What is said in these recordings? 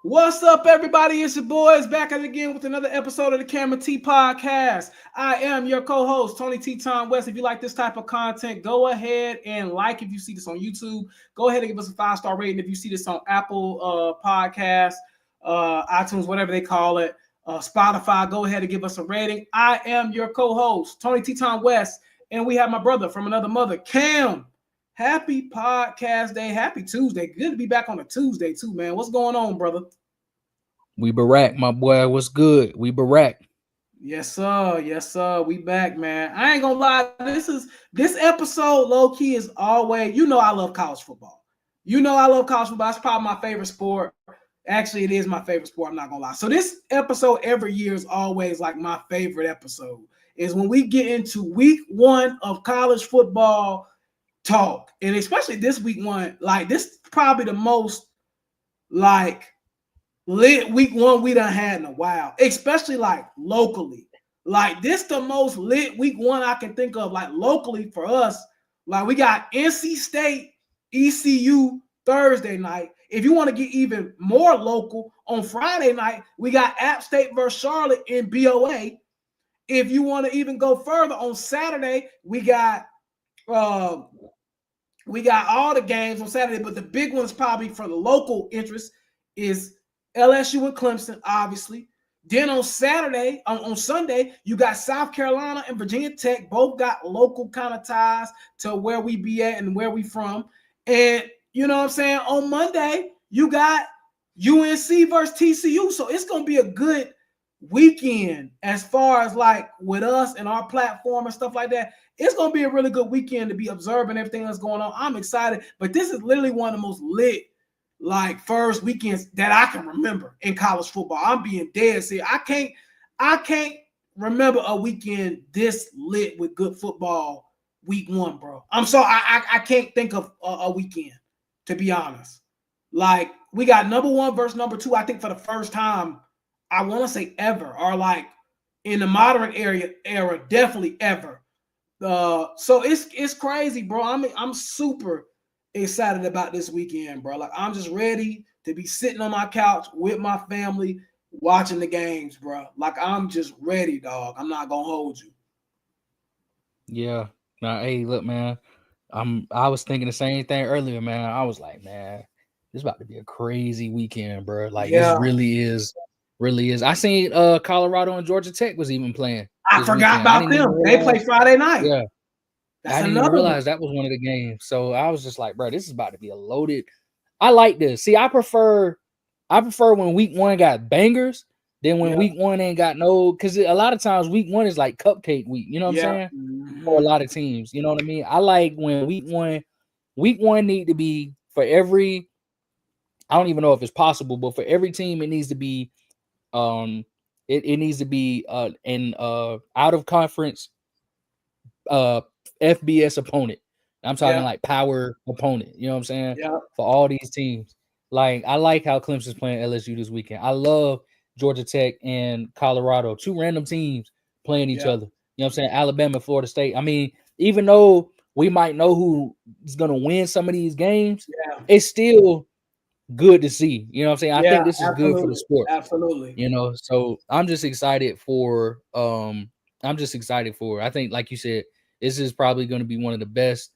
What's up, everybody? It's your boys back at it again with another episode of the Camera T Podcast. I am your co-host, Tony T. Tom West. If you like this type of content, go ahead and like. If you see this on YouTube, go ahead and give us a 5-star rating. If you see this on Apple Podcasts, iTunes, whatever they call it, Spotify, go ahead and give us a rating. I am your co-host, Tony T. Tom West, and we have my brother from another mother, Cam. Happy podcast day. Happy Tuesday. Good to be back on a Tuesday too, man. What's going on, brother? We Barack, my boy. What's good? We Barack. Yes, sir. Yes, sir. We back, man. I ain't gonna lie. This episode, low key, is always. I love college football. I love college football. It's probably my favorite sport. Actually, it is my favorite sport. I'm not gonna lie. So this episode every year is always like my favorite episode. Is when we get into week one of college football talk, and especially this week one. Like this, is probably the most like lit week one we done had in a while, especially like locally. Like this the most lit week one I can think of, like locally for us. Like we got NC State, ECU Thursday night. If you want to get even more local, on Friday night, we got App State versus Charlotte in BOA. If you want to even go further, on Saturday, we got all the games on Saturday, but the big ones probably for the local interest is LSU and Clemson, obviously. Then on Saturday, on Sunday, you got South Carolina and Virginia Tech. Both got local kind of ties to where we be at and where we from. And you know what I'm saying? On Monday, you got UNC versus TCU. So it's going to be a good weekend as far as like with us and our platform and stuff like that. It's going to be a really good weekend to be observing everything that's going on. I'm excited. But this is literally one of the most lit like first weekends that I can remember in college football. I'm being dead serious. I can't remember a weekend this lit with good football week one, bro. I'm sorry, I can't think of a weekend, to be honest. Like we got number one versus number two, I think for the first time, I want to say ever, or like in the modern era, definitely ever. So it's crazy, bro. I'm super excited about this weekend, bro. Like I'm just ready to be sitting on my couch with my family watching the games, bro. Like I'm just ready, dog. I'm not gonna hold you. Yeah. Now, hey, look, man. I was thinking the same thing earlier, man. I was like, man, this about to be a crazy weekend, bro. Like this Yeah, really is. I seen Colorado and Georgia Tech was even playing I this forgot weekend. I about didn't even them. They realize. play Friday night. Yeah, That's I didn't even another one. realize that was one of the games. So I was just like, bro, this is about to be a loaded. I like this. See, I prefer when week one got bangers than when Yeah, week one ain't got no. Because a lot of times week one is like cupcake week. You know what I'm yeah. saying? For a Mm-hmm. lot of teams, you know what I mean. I like when week one need to be for every. I don't even know if it's possible, but for every team, it needs to be um, it needs to be an out of conference uh FBS opponent. I'm talking Yeah, like power opponent. You know what I'm saying? yeah, For all these teams. Like I like how Clemson's playing LSU this weekend. I love Georgia Tech and Colorado, two random teams playing each yeah, other. You know what I'm saying? Alabama, Florida State. I mean, even though we might know who is gonna win some of these games, yeah, it's still good to see. You know what I'm saying? I yeah. think this is good for the Absolutely, sport. absolutely. So I'm just excited for I think like you said, this is probably going to be one of the best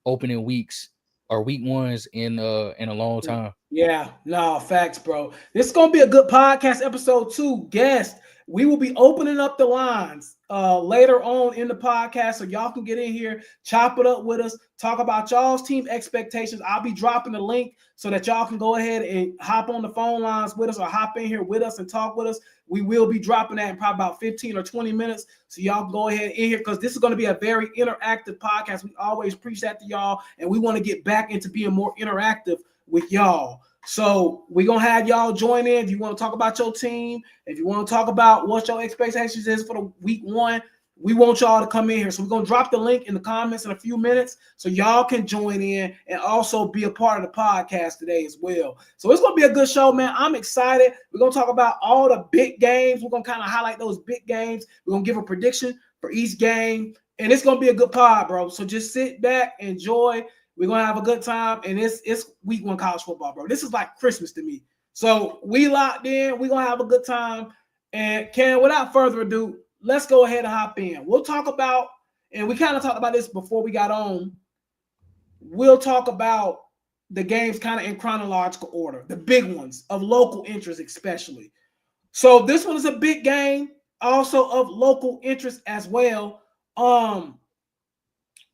opening weeks or week ones in a long time. Yeah, no, facts, bro. This is gonna be a good podcast episode too. Guest, we will be opening up the lines later on in the podcast, so y'all can get in here, chop it up with us, talk about y'all's team expectations. I'll be dropping the link so that y'all can go ahead and hop on the phone lines with us or hop in here with us and talk with us. We will be dropping that in probably about 15 or 20 minutes, so y'all can go ahead in here because this is going to be a very interactive podcast. We always preach that to y'all, and we want to get back into being more interactive with y'all. So we're gonna have y'all join in. If you want to talk about your team, if you want to talk about what your expectations is for the week one, we want y'all to come in here. So we're gonna drop the link in the comments in a few minutes so y'all can join in and also be a part of the podcast today as well. So it's gonna be a good show, man. I'm excited. We're gonna talk about all the big games. We're gonna kind of highlight those big games. We're gonna give a prediction for each game, and it's gonna be a good pod, bro. So just sit back, enjoy. We're gonna have a good time, and it's week one college football, bro. This is like Christmas to me. So we locked in. We're gonna have a good time. And Ken, without further ado, let's go ahead and hop in. We'll talk about, and we kind of talked about this before we got on. We'll talk about the games kind of in chronological order, the big ones of local interest, especially. So this one is a big game, also of local interest as well.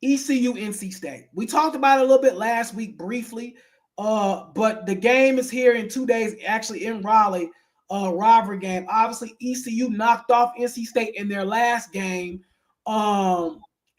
ECU NC State. We talked about it a little bit last week briefly, but the game is here in 2 days, actually in Raleigh, rivalry game. Obviously, ECU knocked off NC State in their last game.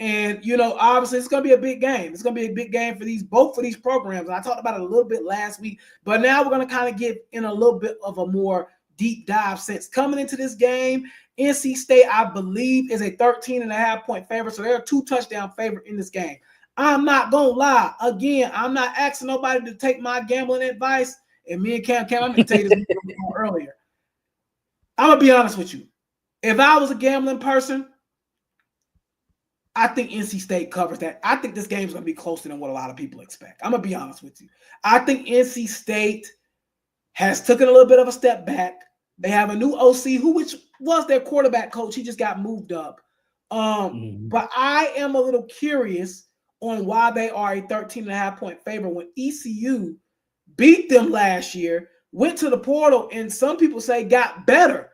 And obviously it's gonna be a big game. It's gonna be a big game for both of these programs. And I talked about it a little bit last week, but now we're gonna kind of get in a little bit of a more deep dive sense. Coming into this game, NC State, I believe, is a 13.5-point favorite. So they're a 2-touchdown favorite in this game. I'm not gonna lie. Again, I'm not asking nobody to take my gambling advice. And me and Cam, I'm gonna tell you this earlier. I'm gonna be honest with you. If I was a gambling person, I think NC State covers that. I think this game is going to be closer than what a lot of people expect. I'm going to be honest with you. I think NC State has taken a little bit of a step back. They have a new OC, which was their quarterback coach. He just got moved up. But I am a little curious on why they are a 13.5-point favorite when ECU beat them last year, went to the portal, and some people say got better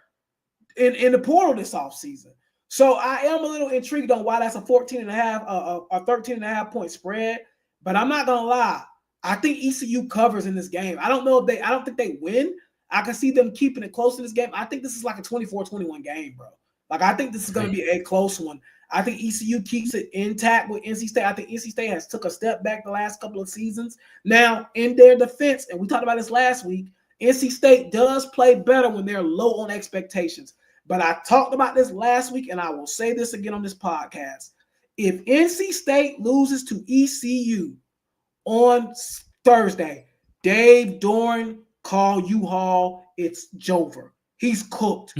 in the portal this offseason. So I am a little intrigued on why that's a 13.5 point spread, but I'm not gonna lie. I think ECU covers in this game. I don't think they win. I can see them keeping it close in this game. I think this is like a 24-21 game, bro. Like I think this is gonna be a close one. I think ECU keeps it intact with NC State. I think NC State has took a step back the last couple of seasons. Now, in their defense, and we talked about this last week, NC State does play better when they're low on expectations. But I talked about this last week, and I will say this again on this podcast. If NC State loses to ECU on Thursday, Dave Doran, call U-Haul, it's Jover. He's cooked.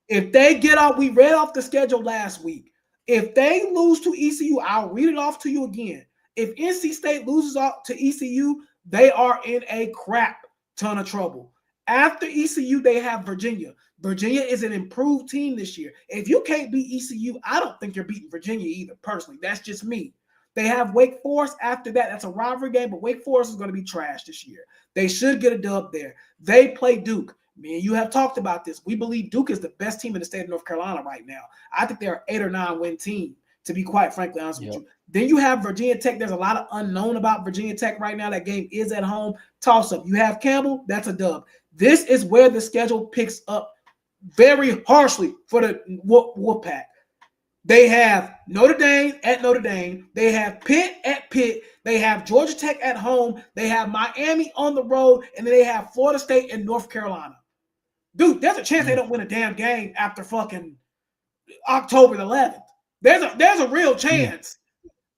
If they get off, we read off the schedule last week. If they lose to ECU, I'll read it off to you again. If NC State loses to ECU, they are in a crap ton of trouble. After ECU, they have Virginia. Virginia is an improved team this year. If you can't beat ECU, I don't think you're beating Virginia either, personally. That's just me. They have Wake Forest after that. That's a rivalry game, but Wake Forest is going to be trash this year. They should get a dub there. They play Duke. Me and you have talked about this. We believe Duke is the best team in the state of North Carolina right now. I think they're an 8 or 9 win team, to be quite frankly honest with you. Then you have Virginia Tech. There's a lot of unknown about Virginia Tech right now. That game is at home. Toss-up. You have Campbell. That's a dub. This is where the schedule picks up very harshly for the Wolfpack. They have Notre Dame at Notre Dame. They have Pitt at Pitt. They have Georgia Tech at home. They have Miami on the road. And then they have Florida State and North Carolina. Dude, there's a chance they don't win a damn game after fucking October 11th. There's a real chance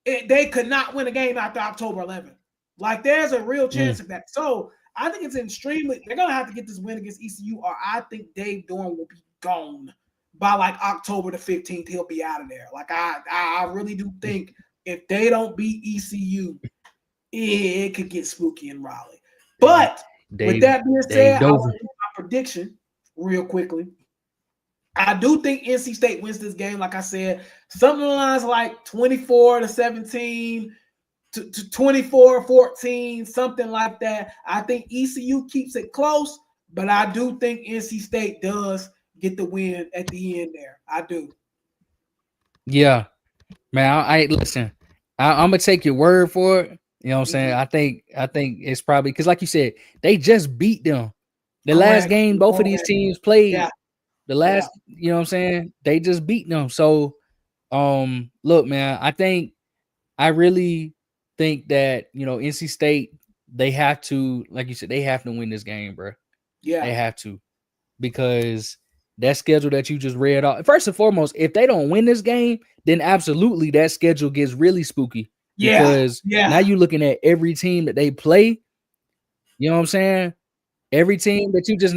they could not win a game after October 11th. Like, there's a real chance of that. So, I think it's extremely – they're going to have to get this win against ECU, or I think Dave Doran will be gone by, like, October the 15th. He'll be out of there. Like, I really do think if they don't beat ECU, it could get spooky in Raleigh. But with that being said, I want to do my prediction real quickly. I do think NC State wins this game, like I said. Something along the lines like 24-17 – to 24-14, something like that. I think ECU keeps it close, but I do think NC State does get the win at the end there. I do. Yeah, man. I listen. I'm gonna take your word for it. You know what I'm saying? I think it's probably because, like you said, they just beat them. The last game both of these teams played. The last, you know what I'm saying? They just beat them. So, look, man. I really think that, NC State, they have to, like you said, they have to win this game, bro. Yeah. They have to, because that schedule that you just read off, first and foremost, if they don't win this game, then absolutely that schedule gets really spooky. Because now you're looking at every team that they play. You know what I'm saying? Every team that you just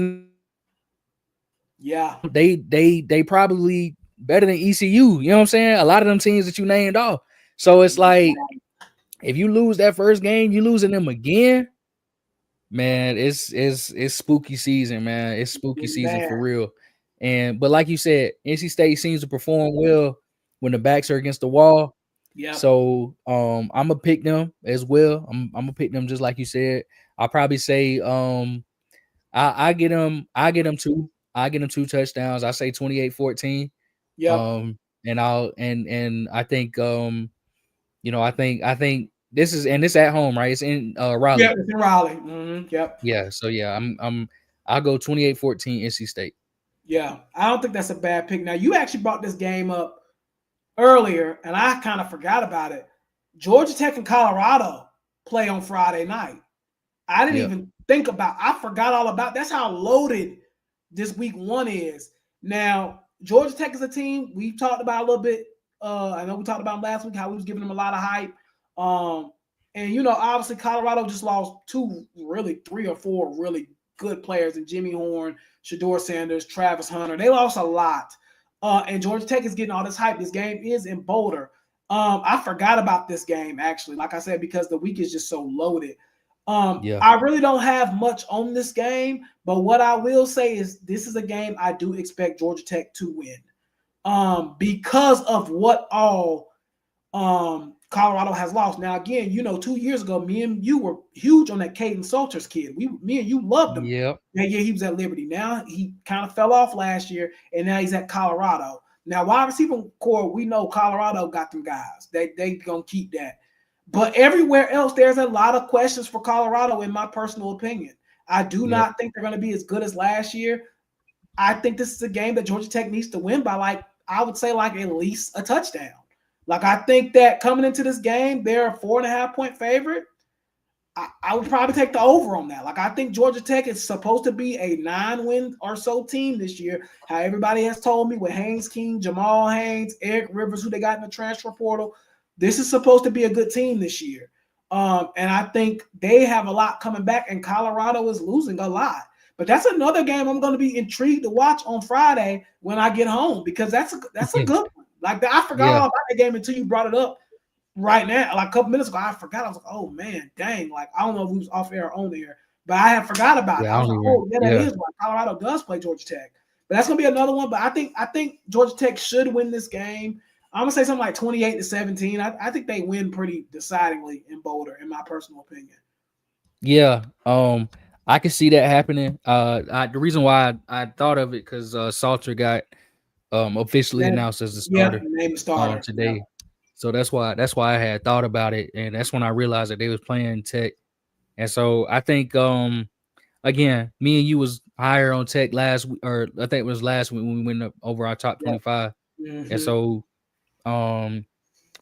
they probably better than ECU. You know what I'm saying? A lot of them teams that you named off. So it's like, if you lose that first game, you losing them again. Man, it's spooky season, man. It's spooky season Man, for real. But like you said, NC State seems to perform well when the backs are against the wall. yep, So I'm gonna pick them as well. I'm gonna pick them just like you said. I'll probably say I get them two. I get them 2 touchdowns. I say 28-14. yep, And I think I think this at home, right? It's in yep. Raleigh. It's in Raleigh. Yep. Yeah, so yeah, I'll go 28-14 NC State. Yeah, I don't think that's a bad pick. Now, you actually brought this game up earlier, and I kind of forgot about it. Georgia Tech and Colorado play on Friday night. I didn't Yeah. even think about. I forgot all about. That's how loaded this week one is. Now, Georgia Tech is a team we talked about a little bit. I know we talked about last week how we was giving them a lot of hype. And obviously Colorado just lost three or four really good players in Jimmy Horn, Shador Sanders, Travis Hunter. They lost a lot. And Georgia Tech is getting all this hype. This game is in Boulder. I forgot about this game actually, like I said, because the week is just so loaded. Yeah. I really don't have much on this game, but what I will say is this is a game I do expect Georgia Tech to win. Because of what all Colorado has lost. Now, again, 2 years ago, me and you were huge on that Caden Salters kid. Me and you loved him. Yep. That year he was at Liberty. Now he kind of fell off last year, and now he's at Colorado. Now, wide receiver core, we know Colorado got them guys. They gonna keep that. But everywhere else, there's a lot of questions for Colorado, in my personal opinion. I do Yep. not think they're going to be as good as last year. I think this is a game that Georgia Tech needs to win by, I would say, at least a touchdown. I think that coming into this game, they're a 4.5-point favorite. I would probably take the over on that. I think Georgia Tech is supposed to be a 9-win or so team this year. How everybody has told me with Haynes King, Jamal Haynes, Eric Rivers, who they got in the transfer portal. This is supposed to be a good team this year. And I think they have a lot coming back, and Colorado is losing a lot. But that's another game I'm going to be intrigued to watch on Friday when I get home, because that's a good one. I forgot all about that game until you brought it up right now. A couple minutes ago, I forgot. I was like, oh, man, dang. I don't know if we was off air or on air, but I had forgot about it. I was like, oh, yeah, that is why Colorado does play Georgia Tech. But that's going to be another one. But I think Georgia Tech should win this game. I'm going to say something like 28-17. I think they win pretty decidingly in Boulder, in my personal opinion. Yeah. I can see that happening. The reason why I thought of it because Salter got officially announced as the starter, named starter today. Yeah. So that's why I had thought about it, and that's when I realized that they was playing Tech. And so I think again, me and you was higher on Tech last week, or I think it was last week when we went up over our top 25. Mm-hmm. And so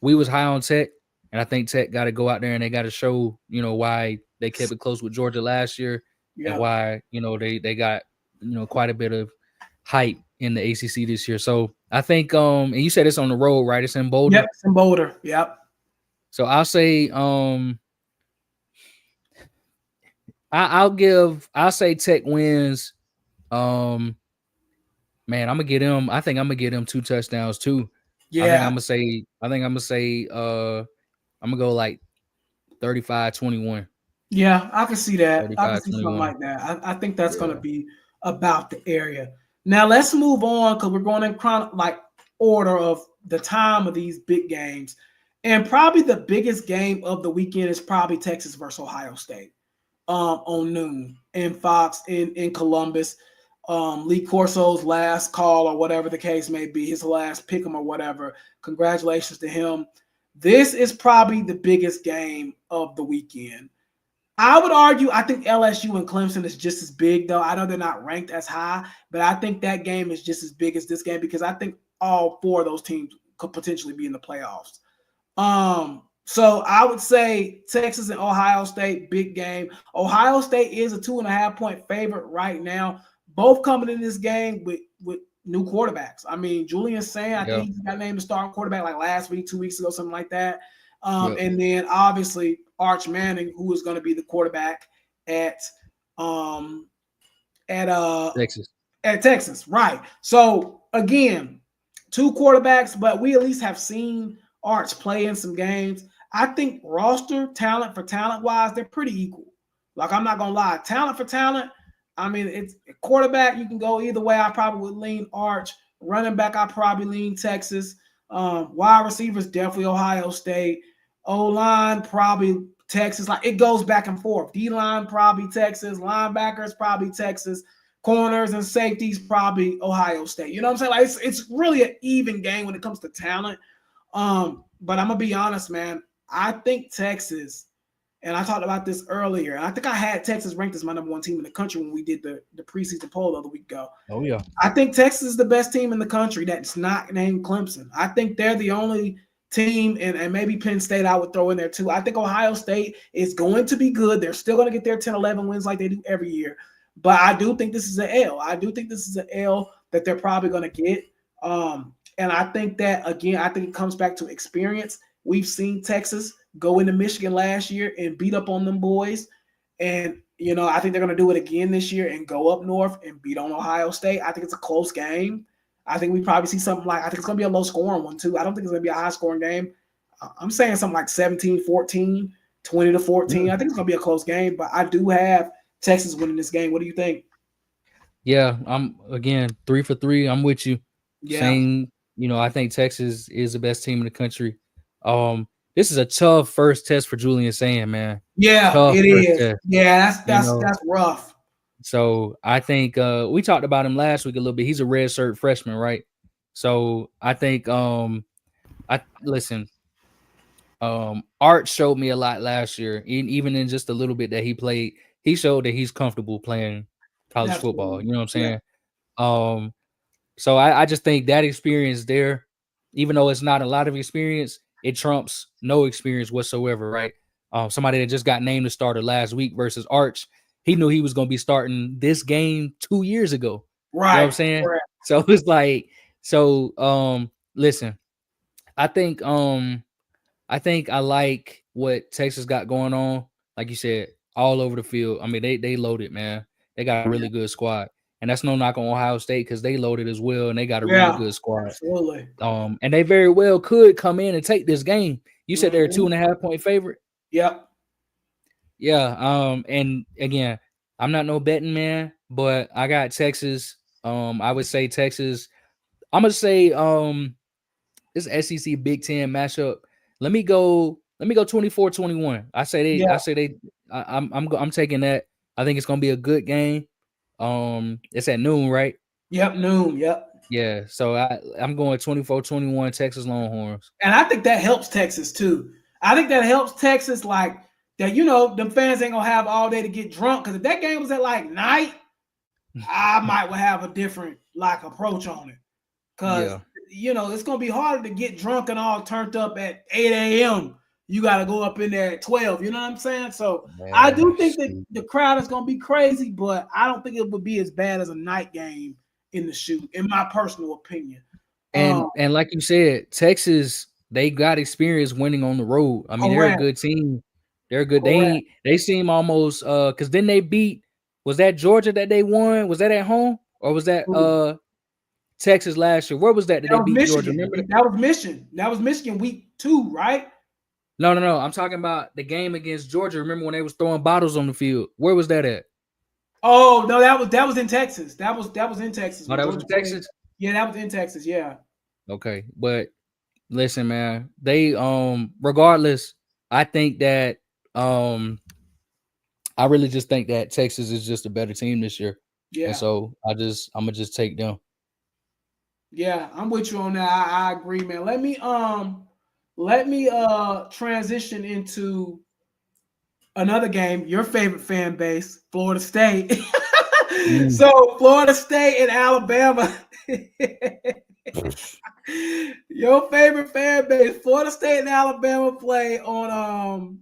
we was high on Tech, and I think Tech got to go out there and they got to show, why they kept it close with Georgia last year, and why, they got, quite a bit of hype in the ACC this year. So I think, and you said it's on the road, right? It's in Boulder. Yep, it's in Boulder. Yep. So I'll say, I'll say Tech wins. Man, I'm gonna get him. I think I'm gonna get him 2 touchdowns too. Yeah. I think I'm gonna say I'm gonna go like 35-21. Yeah, I can see that. I can see 35-21. something like that. I think that's gonna be about the area. Now let's move on, because we're going in order of the time of these big games. And probably the biggest game of the weekend is probably Texas versus Ohio State on noon in Fox in Columbus. Lee Corso's last call, or whatever the case may be, his last pick 'em or whatever. Congratulations to him. This is probably the biggest game of the weekend. I would argue, I think LSU and Clemson is just as big, though. I know they're not ranked as high, but I think that game is just as big as this game, because I think all 4 of those teams could potentially be in the playoffs. So I would say Texas and Ohio State, big game. Ohio State is a 2.5-point favorite right now. Both coming in this game with new quarterbacks. I mean, Julian Sand, I think he got named the starting quarterback last week, 2 weeks ago, something like that. And then obviously Arch Manning, who is going to be the quarterback at Texas, right? So again, 2 quarterbacks, but we at least have seen Arch play in some games. I think roster talent for talent wise, they're pretty equal. Like, I'm not gonna lie, talent for talent. I mean, it's quarterback. You can go either way. I probably would lean Arch. Running back, I probably lean Texas. Wide receivers, definitely Ohio State. O line, probably Texas. Like, it goes back and forth. D line, probably Texas. Linebackers, probably Texas. Corners and safeties, probably Ohio State. You know what I'm saying? Like, it's really an even game when it comes to talent. But I'm gonna be honest, man. I think Texas, and I talked about this earlier. I think I had Texas ranked as my number one team in the country when we did the preseason poll the other week ago. Oh yeah. I think Texas is the best team in the country that's not named Clemson. I think they're the only team, and maybe Penn State I would throw in there too. I think Ohio State is going to be good. They're still going to get their 10, 11 wins like they do every year. But I do think this is an L. I do think this is an L that they're probably going to get. And I think that, again, I think it comes back to experience. We've seen Texas go into Michigan last year and beat up on them boys. And, you know, I think they're going to do it again this year and go up north and beat on Ohio State. I think it's a close game. I think we probably see something like, I think it's going to be a low-scoring one, too. I don't think it's going to be a high-scoring game. I'm saying something like 17-14, 20-14. I think it's going to be a close game, but I do have Texas winning this game. What do you think? Yeah, I'm, again, 3 for 3. I'm with you. Yeah. Saying, you know, I think Texas is the best team in the country. This is a tough first test for Julian Sand, man. Yeah, tough it is. Test. Yeah, that's rough. So I think we talked about him last week a little bit. He's a redshirt freshman, right? So I think Art showed me a lot last year, even in just a little bit that he played. He showed that he's comfortable playing college football. You know what I'm saying? Yeah. So I just think that experience there, even though it's not a lot of experience, it trumps no experience whatsoever, right? Somebody that just got named the starter last week versus Arch, he knew he was going to be starting this game 2 years ago. Right. You know what I'm saying? Right. So it's like, listen, I think I like what Texas got going on. Like you said, all over the field. I mean, they loaded, man. They got a really good squad. And that's no knock on Ohio State because they loaded as well, and they got a really good squad. Absolutely. And they very well could come in and take this game. You said they're a 2.5 point favorite. Yep. Yeah. And again, I'm not no betting man, but I got Texas. I would say Texas. I'm gonna say this SEC Big Ten matchup. Let me go 24-21. I'm taking that. I think it's gonna be a good game. It's at noon, right? Yep, noon. Yep. Yeah. So I'm going 24-21 Texas Longhorns. And I think that helps Texas too. I think that helps Texas, like that. You know, them fans ain't gonna have all day to get drunk because if that game was at like night, I might have a different like approach on it. Because you know it's gonna be harder to get drunk and all turned up at 8 a.m. You got to go up in there at 12. You know what I'm saying? So I do think that the crowd is going to be crazy, but I don't think it would be as bad as a night game in the shoot, in my personal opinion. And like you said, Texas, they got experience winning on the road. I mean, they're a good team. They're good. They seem almost because then they beat. Was that Georgia that they won? Was that at home or was that Texas last year? Where was that? Did they beat Michigan. Georgia? Remember that was Michigan. That was Michigan week 2, right? No. I'm talking about the game against Georgia. Remember when they was throwing bottles on the field? Where was that at? Oh no, that was in Texas. That was in Texas. Oh, that was in Texas? Yeah, that was in Texas. Yeah. Okay, but listen, man, they regardless, I think that I really just think that Texas is just a better team this year. Yeah. And so I'm gonna just take them. Yeah, I'm with you on that. I agree, man. Let me transition into another game, your favorite fan base, Florida State. So Florida State and Alabama. Your favorite fan base, Florida State and Alabama play on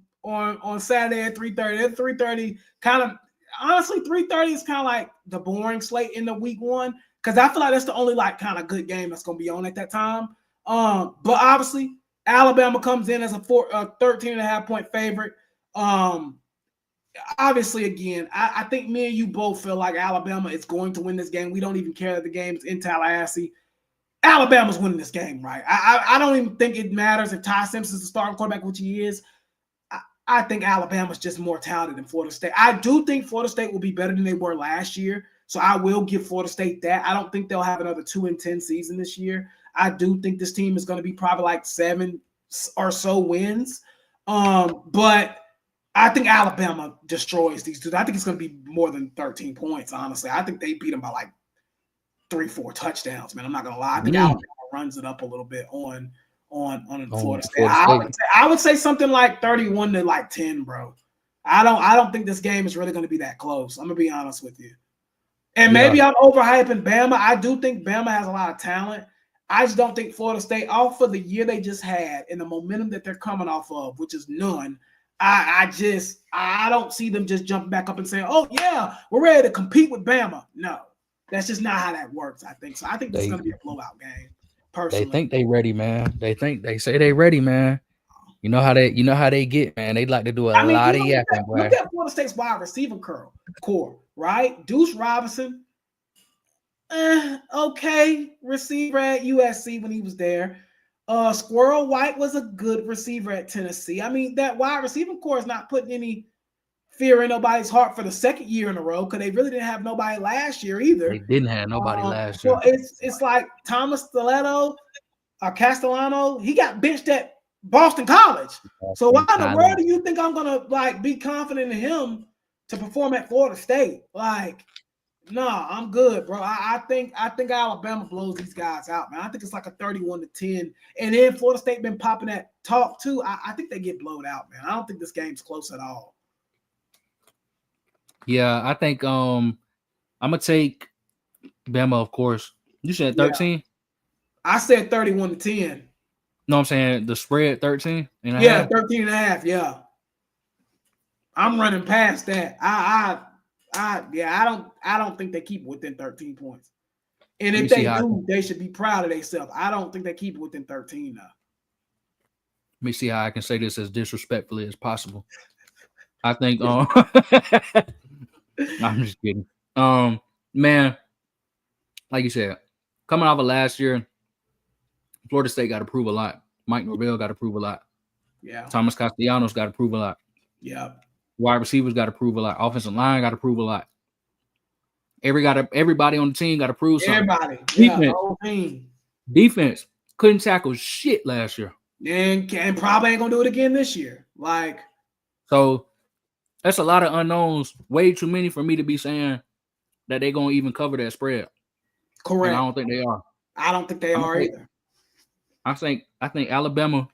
Saturday at 3:30. At 3:30, kind of honestly, 3:30 is kind of like the boring slate in the week 1 because I feel like that's the only like kind of good game that's gonna be on at that time. But obviously, Alabama comes in as a 13.5 point favorite. Obviously, again, I think me and you both feel like Alabama is going to win this game. We don't even care that the game's in Tallahassee. Alabama's winning this game, right? I don't even think it matters if Ty Simpson's the starting quarterback, which he is. I think Alabama's just more talented than Florida State. I do think Florida State will be better than they were last year. So I will give Florida State that. I don't think they'll have another 2-10 season this year. I do think this team is going to be probably like 7 or so wins. But I think Alabama destroys these dudes. I think it's going to be more than 13 points, honestly. I think they beat them by like 3-4 touchdowns, man. I'm not going to lie. I think Alabama runs it up a little bit on Florida State. I would say something like 31 to like 10, bro. I don't think this game is really going to be that close. I'm going to be honest with you. And maybe I'm overhyping Bama. I do think Bama has a lot of talent. I just don't think Florida State, off of the year they just had and the momentum that they're coming off of, which is none, I don't see them just jumping back up and saying, oh, yeah, we're ready to compete with Bama. No, that's just not how that works, I think. So I think this is going to be a blowout game, personally. They think they ready, man. They say they ready, man. You know how they get, man. They like to do a lot of yapping, boy. Look at Florida State's wide receiver core, right? Deuce Robinson, okay receiver at USC when he was there. Squirrel White was a good receiver at Tennessee. I mean, that wide receiver core is not putting any fear in nobody's heart for the second year in a row because they really didn't have nobody last year either. They didn't have nobody last year. So it's like Thomas Stiletto or Castellano. He got benched at Boston College. So why in the world do you think I'm gonna like be confident in him to perform at Florida State? Like, nah, I'm good, bro. I think Alabama blows these guys out, man. I think it's like a 31-10. And then Florida State been popping that talk too. I think they get blowed out, man. I don't think this game's close at all. Yeah, I think I'm gonna take Bama, of course. You said 13? Yeah. I said 31-10. No, I'm saying the spread 13 and a half. 13 and a half, yeah. I'm running past that. I don't think they keep it within 13 points. And if they do, they should be proud of themselves. I don't think they keep it within 13 now. Let me see how I can say this as disrespectfully as possible. I think I'm just kidding. Man, like you said, coming off of last year, Florida State got to prove a lot. Mike Norvell got to prove a lot. Yeah. Thomas Castellanos got to prove a lot. Yeah. Wide receivers got to prove a lot. Offensive line got to prove a lot. Everybody on the team got to prove something. Everybody. Yeah, the whole team. Defense couldn't tackle shit last year. And probably ain't going to do it again this year. So that's a lot of unknowns. Way too many for me to be saying that they're going to even cover that spread. Correct. And I don't think they are. I don't think they are either. I think Alabama,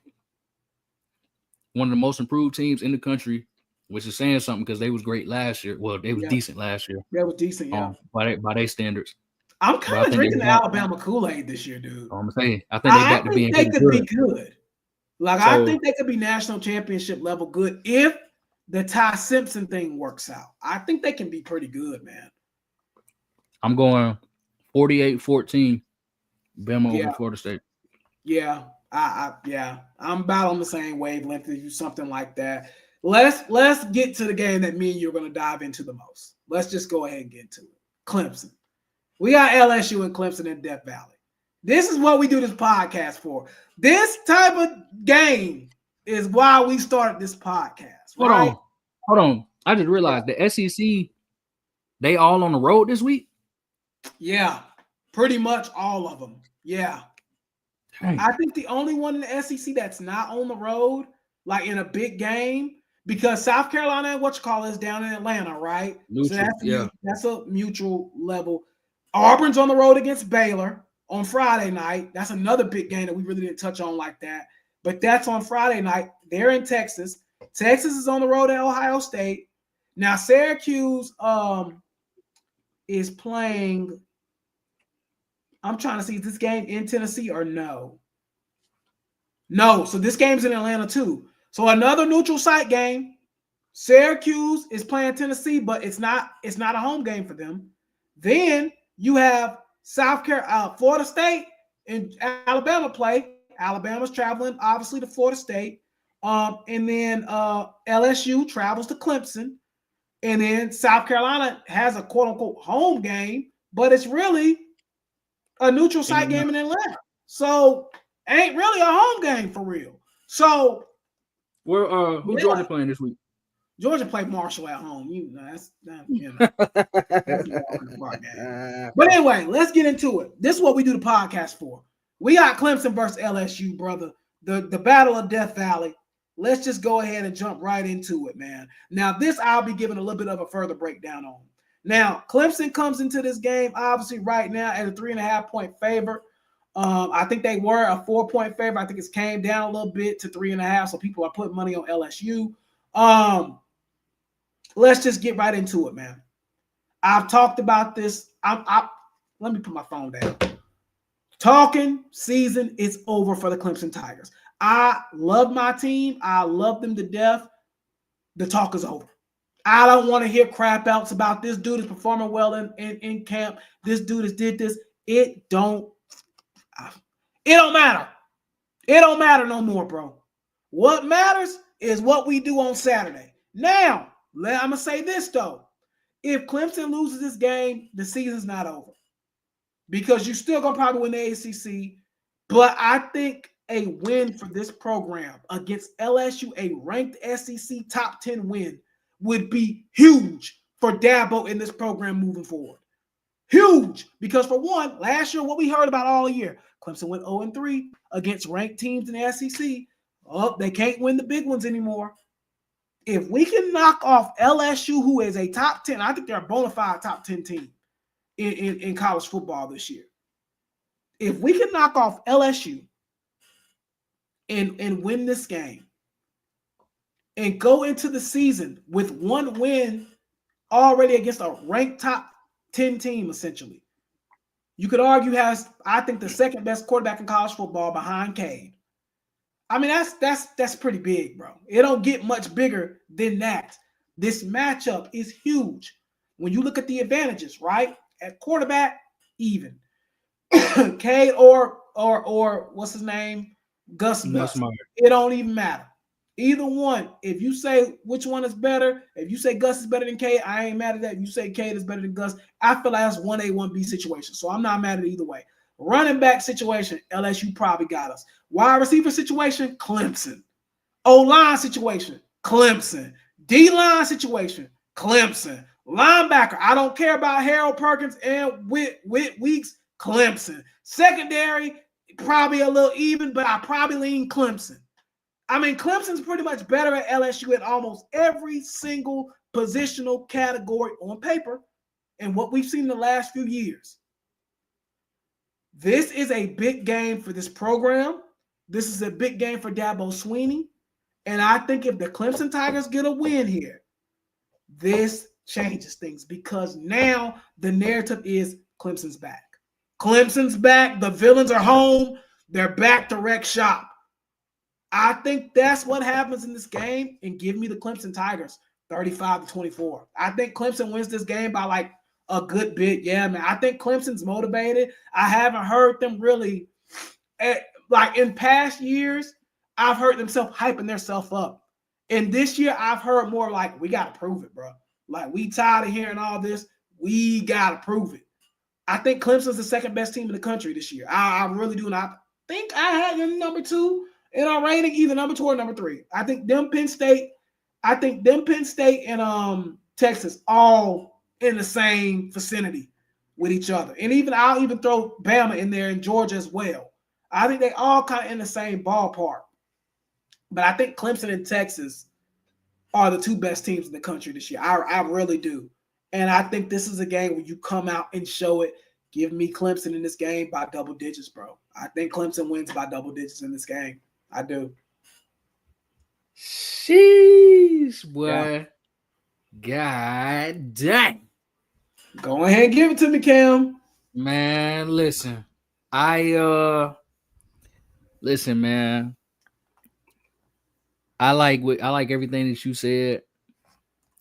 one of the most improved teams in the country, which is saying something because they was great last year. Well, they was decent last year. They was decent, yeah. By their standards. I'm kind of drinking the Alabama Kool-Aid this year, dude. I'm saying, I think they got to be they could be good. I think they could be national championship level good if the Ty Simpson thing works out. I think they can be pretty good, man. I'm going 48-14, Bama over Florida State. Yeah, I'm about on the same wavelength as you, something like that. Let's get to the game that me and you are going to dive into the most. Let's just go ahead and get to it. Clemson. We got LSU and Clemson in Death Valley. This is what we do this podcast for. This type of game is why we started this podcast. Right? Hold on. I just realized the SEC, they all on the road this week? Yeah, pretty much all of them. Yeah. Dang. I think the only one in the SEC that's not on the road, like in a big game, because South Carolina and is down in Atlanta, right? Neutral, so that's a mutual level. Auburn's on the road against Baylor on Friday night. That's another big game that we really didn't touch on like that. But that's on Friday night. They're in Texas. Texas is on the road at Ohio State. Now, Syracuse is playing. I'm trying to see, is this game in Tennessee or no? No. So this game's in Atlanta too. So another neutral site game. Syracuse is playing Tennessee, but it's not a home game for them. Then you have Florida State and Alabama play. Alabama's traveling, obviously, to Florida State. And then LSU travels to Clemson. And then South Carolina has a quote-unquote home game, but it's really a neutral site game in Atlanta. So ain't really a home game for real. So Who Georgia playing this week? Georgia played Marshall at home. That's a walk in the park game. But anyway, let's get into it. This is what we do the podcast for. We got Clemson versus LSU, brother. The battle of Death Valley. Let's just go ahead and jump right into it, man. Now, this I'll be giving a little bit of a further breakdown on. Now, Clemson comes into this game, obviously, right now at a 3.5-point favorite. I think they were a 4-point favorite. I think it's came down a little bit to 3.5, so people are putting money on LSU. Let's just get right into it, man. I've talked about this. Let me put my phone down. Talking season is over for the Clemson Tigers. I love my team. I love them to death. The talk is over. I don't want to hear crap outs about this dude is performing well in camp. This dude has did this. It don't matter. It don't matter no more, bro. What matters is what we do on Saturday. Now, I'm going to say this, though. If Clemson loses this game, the season's not over. Because you're still going to probably win the ACC. But I think a win for this program against LSU, a ranked SEC top 10 win, would be huge for Dabo in this program moving forward. Huge. Because for one, last year, what we heard about all year, Clemson went 0-3 against ranked teams in the SEC. Oh, they can't win the big ones anymore. If we can knock off LSU, who is a top 10, I think they're a bona fide top 10 team in college football this year. If we can knock off LSU and win this game and go into the season with one win already against a ranked top 10 team, essentially, you could argue has, I think, the second best quarterback in college football behind Cade. I mean, that's pretty big, bro. It don't get much bigger than that. This matchup is huge. When you look at the advantages, right? At quarterback, even. Cade or what's his name? Gus Bus. It don't even matter. Either one. If you say which one is better, if you say Gus is better than Cade, I ain't mad at that. If you say Cade is better than Gus, I feel like that's 1A, 1B situation. So I'm not mad at it either way. Running back situation, LSU probably got us. Wide receiver situation, Clemson. O-line situation, Clemson. D-line situation, Clemson. Linebacker, I don't care about Harold Perkins and Whit Weeks, Clemson. Secondary, probably a little even, but I probably lean Clemson. I mean, Clemson's pretty much better at LSU at almost every single positional category on paper and what we've seen in the last few years. This is a big game for this program. This is a big game for Dabo Swinney. And I think if the Clemson Tigers get a win here, this changes things because now the narrative is Clemson's back. Clemson's back. The villains are home. They're back to wreck shop. I think that's what happens in this game, and give me the Clemson Tigers 35-24. I think Clemson wins this game by like a good bit. Yeah, man. I think Clemson's motivated. I haven't heard them really, like in past years, I've heard them hyping themselves up. And this year, I've heard more like, we got to prove it, bro. Like, we tired of hearing all this. We got to prove it. I think Clemson's the second best team in the country this year. I really do. And I think I had them number 2 in our rating, either number 2 or number 3. I think them Penn State and Texas all in the same vicinity with each other. And I'll even throw Bama in there and Georgia as well. I think they all kind of in the same ballpark. But I think Clemson and Texas are the 2 best teams in the country this year. I really do. And I think this is a game where you come out and show it. Give me Clemson in this game by double digits, bro. I think Clemson wins by double digits in this game. I do. Sheesh, boy. Yeah. God dang. Go ahead and give it to me, Cam. Man, listen. Listen, man. I like everything that you said.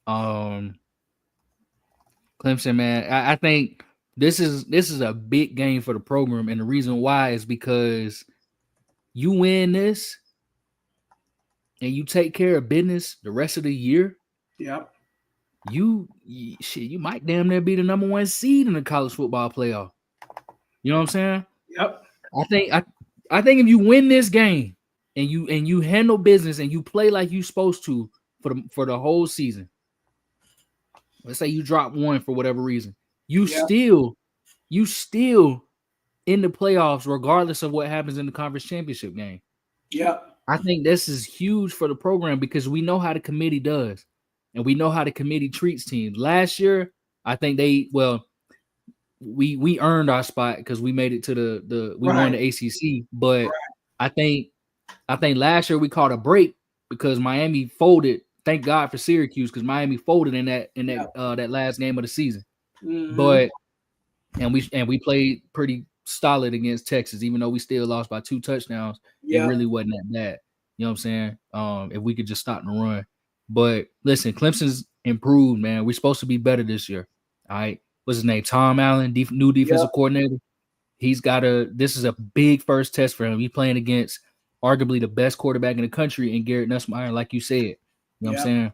Clemson, man. I think this is a big game for the program, and the reason why is because you win this and you take care of business the rest of the year. Yep. You might damn near be the number 1 seed in the college football playoff. You know what I'm saying? Yep. I think if you win this game, and you handle business and you play like you supposed to for the whole season. Let's say you drop one for whatever reason. You Yeah. still in the playoffs, regardless of what happens in the conference championship game. Yeah. I think this is huge for the program because we know how the committee does, and we know how the committee treats teams. Last year, I think we earned our spot because we made it to we won Right. the ACC. But I think last year we caught a break because Miami folded. Thank God for Syracuse because Miami folded in that last game of the season. Mm-hmm. But and we played pretty solid against Texas, even though we still lost by 2 touchdowns. Yeah. It really wasn't that bad. You know what I'm saying? If we could just stop the run. But listen, Clemson's improved, man. We're supposed to be better this year. All right. What's his name? Tom Allen, new defensive coordinator. This is a big first test for him. He's playing against arguably the best quarterback in the country in Garrett Nussmeier, like you said. You know what I'm saying?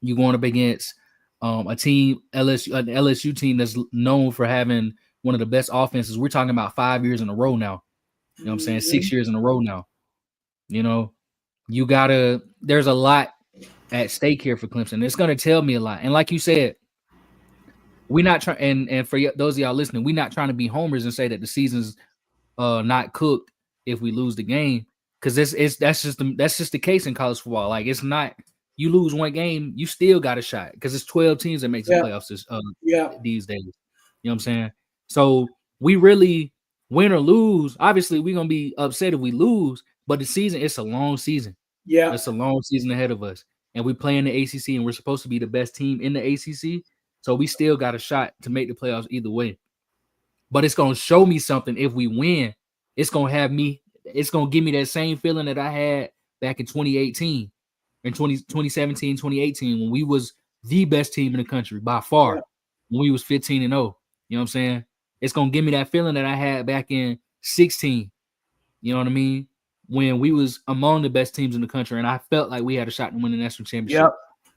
You're going up against a team, an LSU team that's known for having one of the best offenses. We're talking about 5 years in a row now. You know what I'm saying? 6 years in a row now. You know, there's a lot at stake here for Clemson. It's going to tell me a lot. And like you said, we're not trying, and for those of y'all listening, we're not trying to be homers and say that the season's not cooked if we lose the game, because that's just the case in college football. Like, it's not, you lose one game, you still got a shot because it's 12 teams that makes the playoffs these days. You know what I'm saying? So we really, win or lose, obviously we're gonna be upset if we lose, but the season, it's a long season. Yeah, it's a long season ahead of us, and we play in the ACC, and we're supposed to be the best team in the ACC. So we still got a shot to make the playoffs either way. But it's gonna show me something if we win. It's gonna give me that same feeling that I had back in 2018, in 2017, 2018, when we was the best team in the country by far, when we was 15-0. You know what I'm saying? It's gonna give me that feeling that I had back in 16. You know what I mean? When we was among the best teams in the country, and I felt like we had a shot to win the national championship.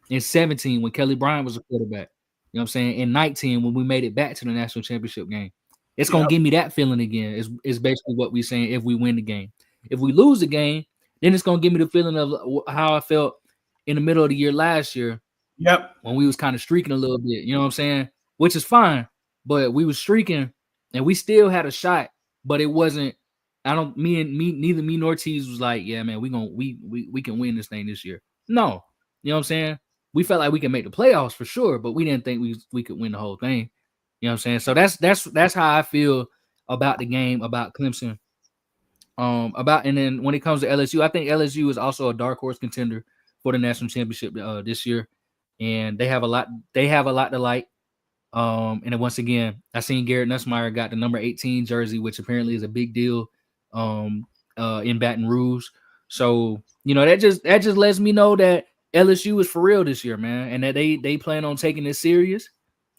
In 17, when Kelly Bryant was a quarterback. You know what I'm saying? In 19, when we made it back to the national championship game. It's going to give me that feeling again, is basically what we're saying if we win the game. If we lose the game, then it's going to give me the feeling of how I felt in the middle of the year last year. When we was kind of streaking a little bit, you know what I'm saying? Which is fine, but we was streaking and we still had a shot, but it wasn't, neither me nor Tees was like, yeah, man, we can win this thing this year. No. You know what I'm saying? We felt like we could make the playoffs for sure, but we didn't think we could win the whole thing. You know what I'm saying? So that's how I feel about the game, about Clemson. And then when it comes to LSU, I think LSU is also a dark horse contender for the national championship this year, and they have a lot to like. And then once again, I seen Garrett Nussmeier got the number 18 jersey, which apparently is a big deal in Baton Rouge. So that just lets me know that LSU is for real this year, man, and that they plan on taking this serious.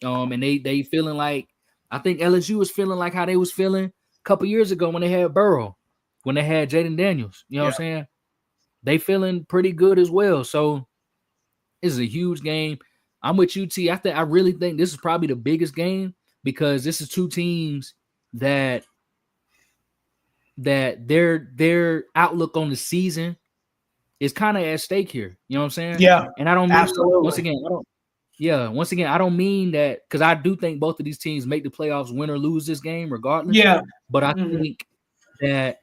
And they feeling like, I think LSU was feeling like how they was feeling a couple years ago when they had Burrow, when they had Jaden Daniels. You know what I'm saying? They feeling pretty good as well. So this is a huge game. I'm with you, T. I really think this is probably the biggest game because this is two teams that their outlook on the season is kind of at stake here. You know what I'm saying? Yeah. And I don't mean, absolutely. once again, I don't mean that, because I do think both of these teams make the playoffs, win or lose this game regardless. Yeah. But I think that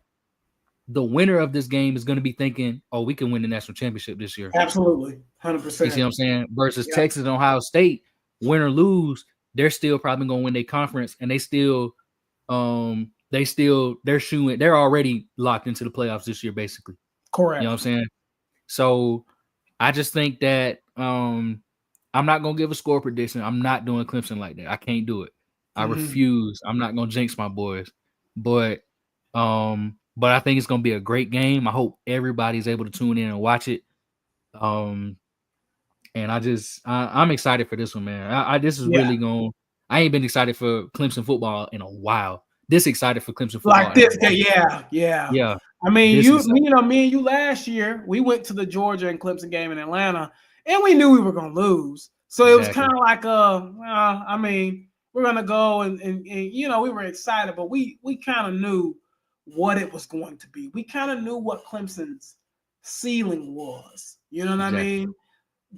the winner of this game is going to be thinking, oh, we can win the national championship this year. Absolutely. 100%. You see what I'm saying? Versus Texas and Ohio State, win or lose, they're still probably going to win their conference, and they're already locked into the playoffs this year, basically. Correct. You know what I'm saying? So I just think that I'm not going to give a score prediction. I'm not doing Clemson like that. I can't do it. I refuse. I'm not going to jinx my boys. But I think it's going to be a great game. I hope everybody's able to tune in and watch it. And I'm excited for this one, man. This is really going. I ain't been excited for Clemson football in a while. This excited for Clemson football. Like this, yeah. I mean, me and you last year, we went to the Georgia and Clemson game in Atlanta, and we knew we were going to lose. So it was kind of like, I mean, we're going to go and we were excited, but we kind of knew what it was going to be. We kind of knew what Clemson's ceiling was. You know what I Exactly. mean?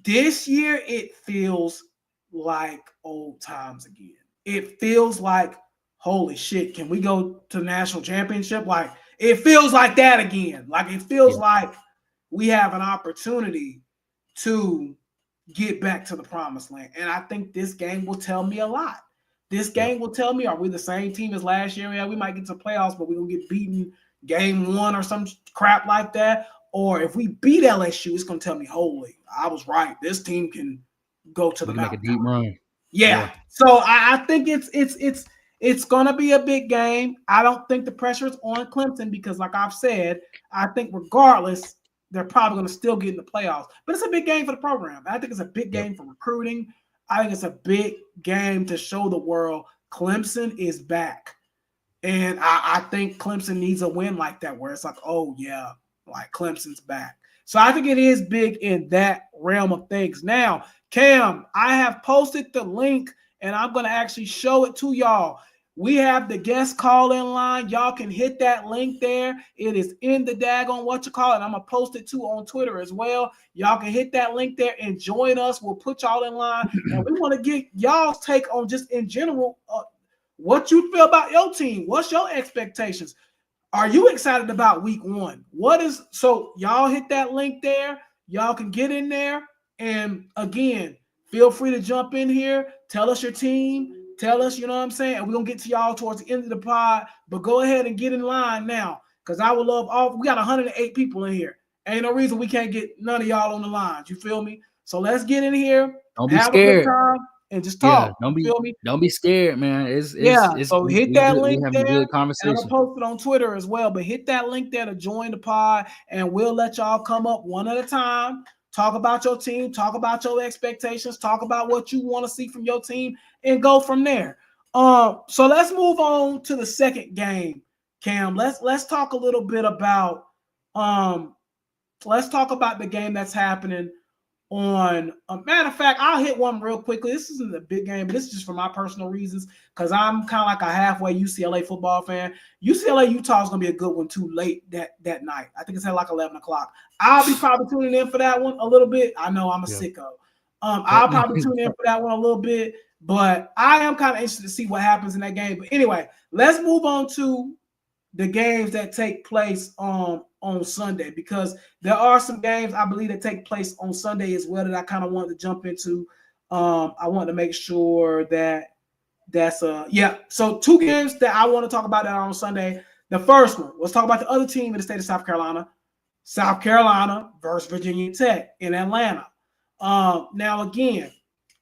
This year, it feels like old times again. It feels like, holy shit, can we go to the national championship? Like, it feels like that again. Like, it feels Yeah. like we have an opportunity to get back to the promised land. And I think this game will tell me a lot. This Yep. game will tell me, are we the same team as last year? Yeah, we might get to playoffs, but we're going to get beaten game one or some crap like that. Or if we beat LSU, it's going to tell me, holy, I was right. This team can go to We the can make a mountaintop. deep run. Yeah. Yeah. So I think it's gonna be a big game. I don't think the pressure is on Clemson because, like I've said, I think regardless, they're probably gonna still get in the playoffs. But it's a big game for the program. I think it's a big Yep. game for recruiting. I think it's a big game to show the world Clemson is back. And I think Clemson needs a win like that, where it's like, oh yeah, like Clemson's back. So I think it is big in that realm of things. Now, Cam, I have posted the link and I'm going to actually show it to y'all. We have the guest call in line. Y'all can hit that link there. It is in the daggone what you call it. I'm going to post it too on Twitter as well. Y'all can hit that link there and join us. We'll put y'all in line. And we want to get y'all's take on just in general what you feel about your team. What's your expectations? Are you excited about week one? So y'all hit that link there. Y'all can get in there. And again, feel free to jump in here. Tell us your team. Tell us, you know what I'm saying? And we're going to get to y'all towards the end of the pod. But go ahead and get in line now. Because I would love we got 108 people in here. Ain't no reason we can't get none of y'all on the lines. You feel me? So let's get in here. Don't be Have a good scared. time and just Yeah. talk. You feel me? Don't be scared, man. Yeah, It's so hit we that good. We link having a there, good and I'm gonna conversation. post it on Twitter as well. But hit that link there to join the pod, and we'll let y'all come up one at a time. Talk about your team, talk about your expectations, talk about what you want to see from your team, and go from there. So let's move on to the second game, Cam. Let's talk a little bit about let's talk about the game that's happening on a matter of fact, I'll hit one real quickly. This isn't a big game, but this is just for my personal reasons because I'm kind of like a halfway UCLA football fan. UCLA Utah is gonna be a good one too late that night. I think it's at like 11 o'clock. I'll be probably tuning in for that one a little bit. I know I'm a sicko. I'll probably tune in for that one a little bit, but I am kind of interested to see what happens in that game. But anyway, let's move on to the games that take place on Sunday because there are some games I believe that take place on Sunday as well that I kind of wanted to jump into. I want to make sure that's So two games that I want to talk about that are on Sunday. The first one, let's talk about the other team in the state of South Carolina. South Carolina versus Virginia Tech in Atlanta. Now again,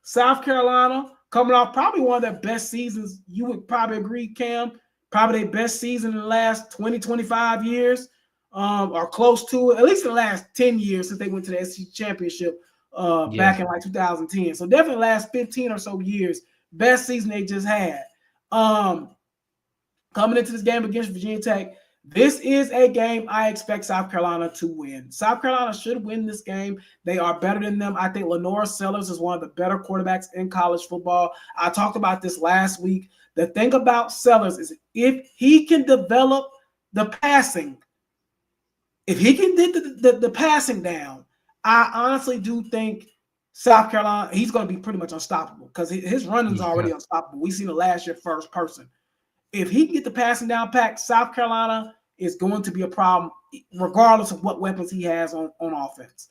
South Carolina coming off probably one of their best seasons. You would probably agree, Cam. Probably their best season in the last 20, 25 years, or close to it, at least in the last 10 years since they went to the SEC championship back in like 2010. So definitely last 15 or so years, best season they just had. Coming into this game against Virginia Tech, this is a game I expect South Carolina to win. South Carolina should win this game. They are better than them. I think Lenora Sellers is one of the better quarterbacks in college football. I talked about this last week. The thing about Sellers is if he can develop the passing, if he can get the passing down, I honestly do think South Carolina, he's going to be pretty much unstoppable because his running's already unstoppable. We've seen it last year first person. If he can get the passing down pack, South Carolina is going to be a problem regardless of what weapons he has on offense.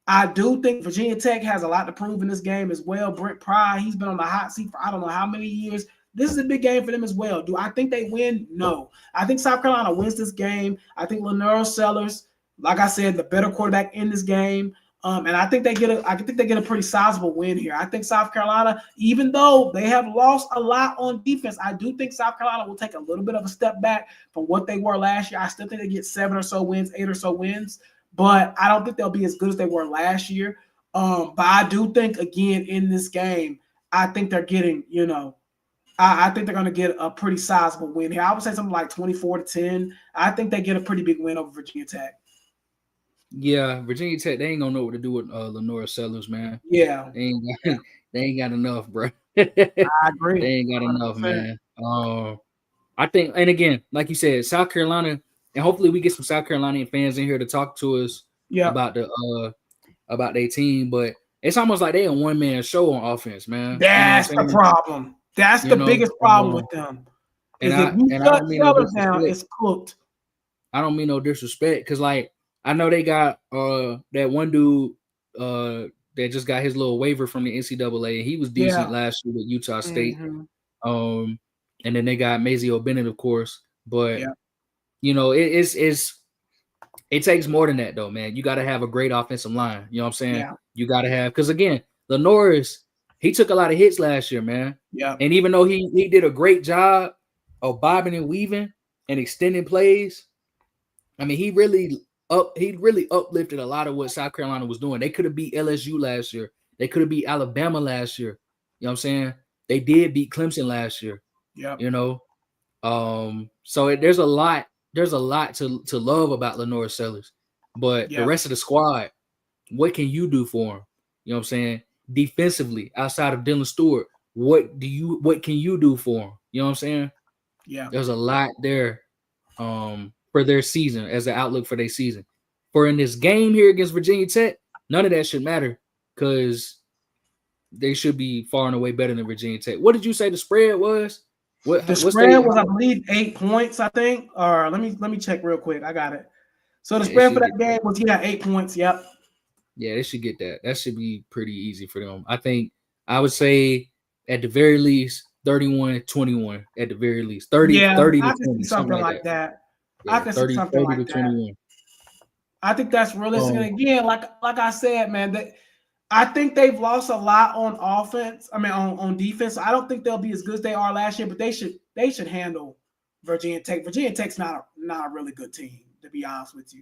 I do think Virginia Tech has a lot to prove in this game as well. Brent Pry, he's been on the hot seat for I don't know how many years. This is a big game for them as well. Do I think they win? No. I think South Carolina wins this game. I think Lenora Sellers, like I said, the better quarterback in this game. And I think they get a pretty sizable win here. I think South Carolina, even though they have lost a lot on defense, I do think South Carolina will take a little bit of a step back from what they were last year. I still think they get 7 or so wins, 8 or so wins, but I don't think they'll be as good as they were last year. But I do think, again, in this game, I think they're getting, I think they're going to get a pretty sizable win here. I would say something like 24-10. I think they get a pretty big win over Virginia Tech. Yeah, Virginia Tech, they ain't gonna know what to do with Lenora Sellers, man. Yeah, they ain't got enough, bro. I agree. They ain't got enough, 100%. man. I think, and again, like you said, South Carolina, and hopefully we get some South Carolinian fans in here to talk to us Yeah, about their team. But it's almost like they a one man show on offense, man. You know what I'm that's the saying? problem. That's You the know, biggest problem with them. and Is if I you and I shut don't mean no Sellers down, disrespect. it's cooked. I don't mean no disrespect, because like I know they got that one dude that just got his little waiver from the NCAA. He was decent Yeah. last year with Utah State. Mm-hmm. And then they got Mazeo Bennett, of course. But Yeah. you know, it takes more than that though, man. You got to have a great offensive line. You know what I'm saying? Yeah. You got to have, because again, Lenoris, he took a lot of hits last year, man. Yeah. And even though he did a great job of bobbing and weaving and extending plays, I mean, he really uplifted a lot of what South Carolina was doing. They could have beat LSU last year. They could have beat Alabama last year. You know what I'm saying? They did beat Clemson last year. Yeah. You know, so there's a lot to love about Lenore Sellers, but the Yeah. rest of the squad, what can you do for him? You know what I'm saying? Defensively, outside of Dylan Stewart, what can you do for him? You know what I'm saying? Yeah. There's a lot there for their season, as the outlook for their season. For in this game here against Virginia Tech, none of that should matter, because they should be far and away better than Virginia Tech. What did you say the spread was? The spread was, I believe, 8 points, I think. Or let me check real quick. I got it. So the spread for that game was 8 points. Yep. Yeah, they should get that. That should be pretty easy for them. I think I would say at the very least 31-21 at the very least. 30 yeah, 30 to I can 20, see something like that. Yeah, I can 30, see something 30 like to that. 21. I think that's realistic. And again, like I said, man, I think they've lost a lot on offense. I mean, on defense. I don't think they'll be as good as they are last year, but they should handle Virginia Tech. Virginia Tech's not a really good team, to be honest with you.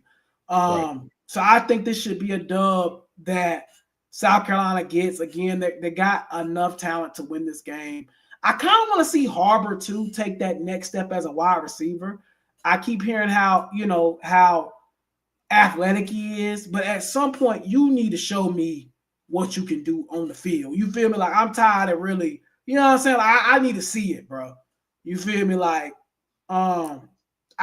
Right. So I think this should be a dub that South Carolina gets. Again, they got enough talent to win this game. I kind of want to see Harbor too take that next step as a wide receiver. I keep hearing how athletic he is, but at some point you need to show me what you can do on the field. You feel me? Like, I'm tired of really, you know what I'm saying? Like, I need to see it, bro. You feel me? Like, I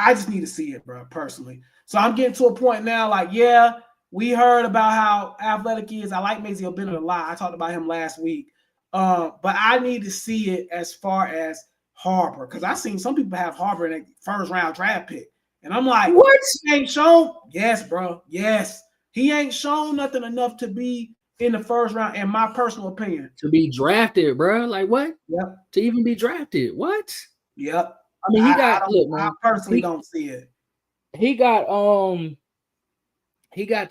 just need to see it, bro, personally. So I'm getting to a point now, like, yeah, we heard about how athletic he is. I like Mazeo Bennett a lot. I talked about him last week. But I need to see it as far as Harbor, because I seen some people have Harbor in a first round draft pick. And I'm like, what? He ain't shown? Yes, bro. Yes. He ain't shown nothing enough to be in the first round, in my personal opinion. To be drafted, bro. Like, what? Yep. To even be drafted. What? Yep. I mean, I personally don't see it. He got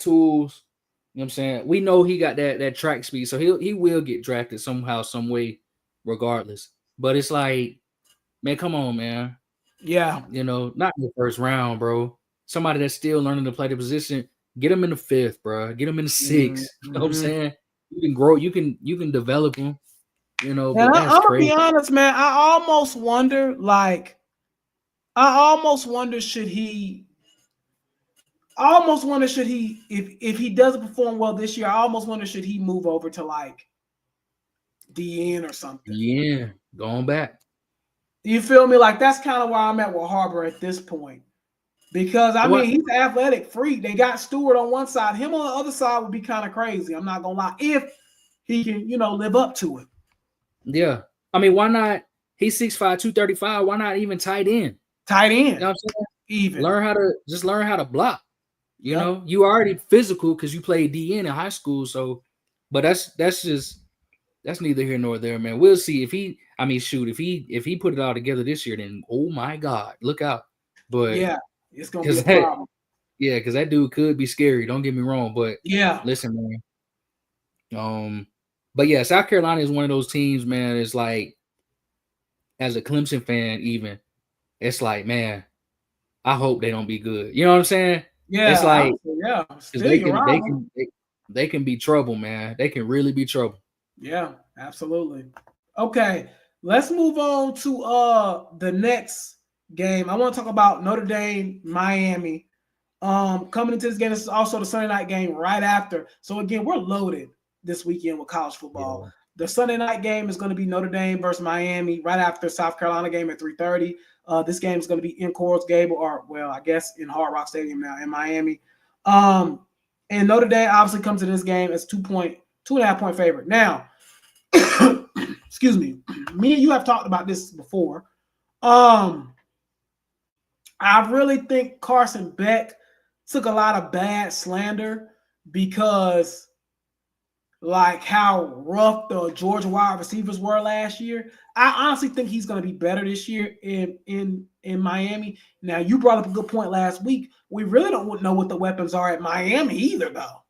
tools. You know what I'm saying? We know he got that track speed, so he will get drafted somehow, some way, regardless. But it's like, man, come on, man. Yeah. You know, not in the first round, bro. Somebody that's still learning to play the position, get him in the 5th, bro. Get him in the 6th. Mm-hmm. You know what I'm saying? You can grow, you can develop him. You know, but that's I'm crazy. gonna be honest, man. I almost wonder should he if he doesn't perform well this year, I almost wonder should he move over to like DN or something. Yeah, going back. You feel me? Like, that's kind of where I'm at with Harbor at this point. Because I mean, he's an athletic freak. They got Stewart on one side. Him on the other side would be kind of crazy. I'm not gonna lie. If he can, live up to it. Yeah. I mean, why not? He's 6'5", 235. Why not even tight end? Tight end. You know what I'm saying? Even. Learn how to block. You know, you already physical because you played DN in high school. So, but that's neither here nor there, man. We'll see if he put it all together this year, then oh my God, look out. But yeah, it's gonna be a problem. Yeah, because that dude could be scary. Don't get me wrong, but yeah, listen, man. But yeah, South Carolina is one of those teams, man. It's like, as a Clemson fan, even, it's like, man, I hope they don't be good. You know what I'm saying? Yeah, it's like, yeah, they can be trouble, man. They can really be trouble. Yeah, absolutely. Okay, let's move on to the next game. I want to talk about Notre Dame, Miami. Coming into this game, this is also the Sunday night game right after. So again, we're loaded this weekend with college football. Yeah. The Sunday night game is going to be Notre Dame versus Miami right after South Carolina game at 3:30. This game is going to be in Coral Gable, or well, I guess in Hard Rock Stadium now in Miami. And Notre Dame obviously comes to this game as 2.5 point favorite. Now, excuse me, me and you have talked about this before. I really think Carson Beck took a lot of bad slander because like how rough the Georgia wide receivers were last year. I honestly think he's going to be better this year in Miami. Now, you brought up a good point last week. We really don't know what the weapons are at Miami either, though.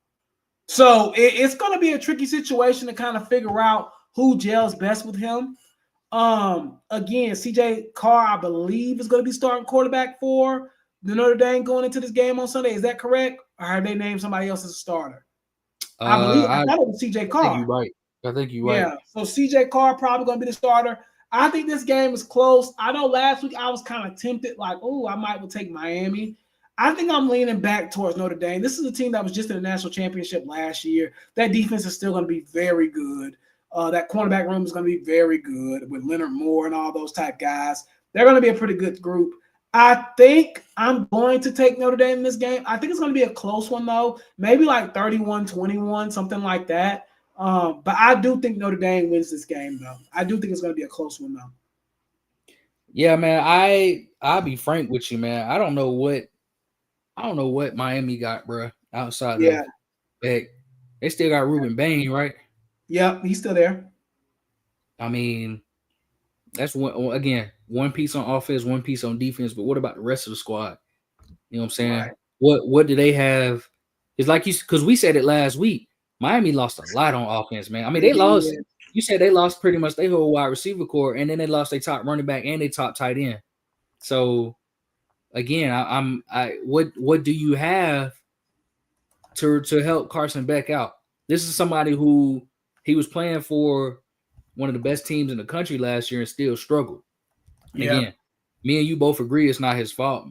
So it's going to be a tricky situation to kind of figure out who gels best with him. Again, CJ Carr, I believe, is going to be starting quarterback for the Notre Dame going into this game on Sunday. Is that correct? Or have they named somebody else as a starter? I believe I thought it was CJ Carr. I think you're right. I think you're right. Yeah, so CJ Carr probably going to be the starter. I think this game is close. I know last week I was kind of tempted, like, oh, I might will take Miami. I think I'm leaning back towards Notre Dame. This is a team that was just in the national championship last year. That defense is still going to be very good. That cornerback room is going to be very good with Leonard Moore and all those type guys. They're going to be a pretty good group. I think I'm going to take Notre Dame in this game. I think it's going to be a close one, though. Maybe like 31-21, something like that. But I do think Notre Dame wins this game, though. I do think it's going to be a close one, though. Yeah, man. I'll be frank with you, man. I don't know what Miami got, bro. Outside of Beck, they still got Ruben Bain, right? Yep, he's still there. I mean, that's one piece on offense, one piece on defense. But what about the rest of the squad? You know what I'm saying? Right. What do they have? It's like because we said it last week. Miami lost a lot on offense, man. I mean, they lost. You said they lost pretty much their whole wide receiver core, and then they lost their top running back and their top tight end. So again, what do you have to help Carson Beck out? This is somebody who he was playing for one of the best teams in the country last year and still struggled. Yeah. Again, me and you both agree it's not his fault,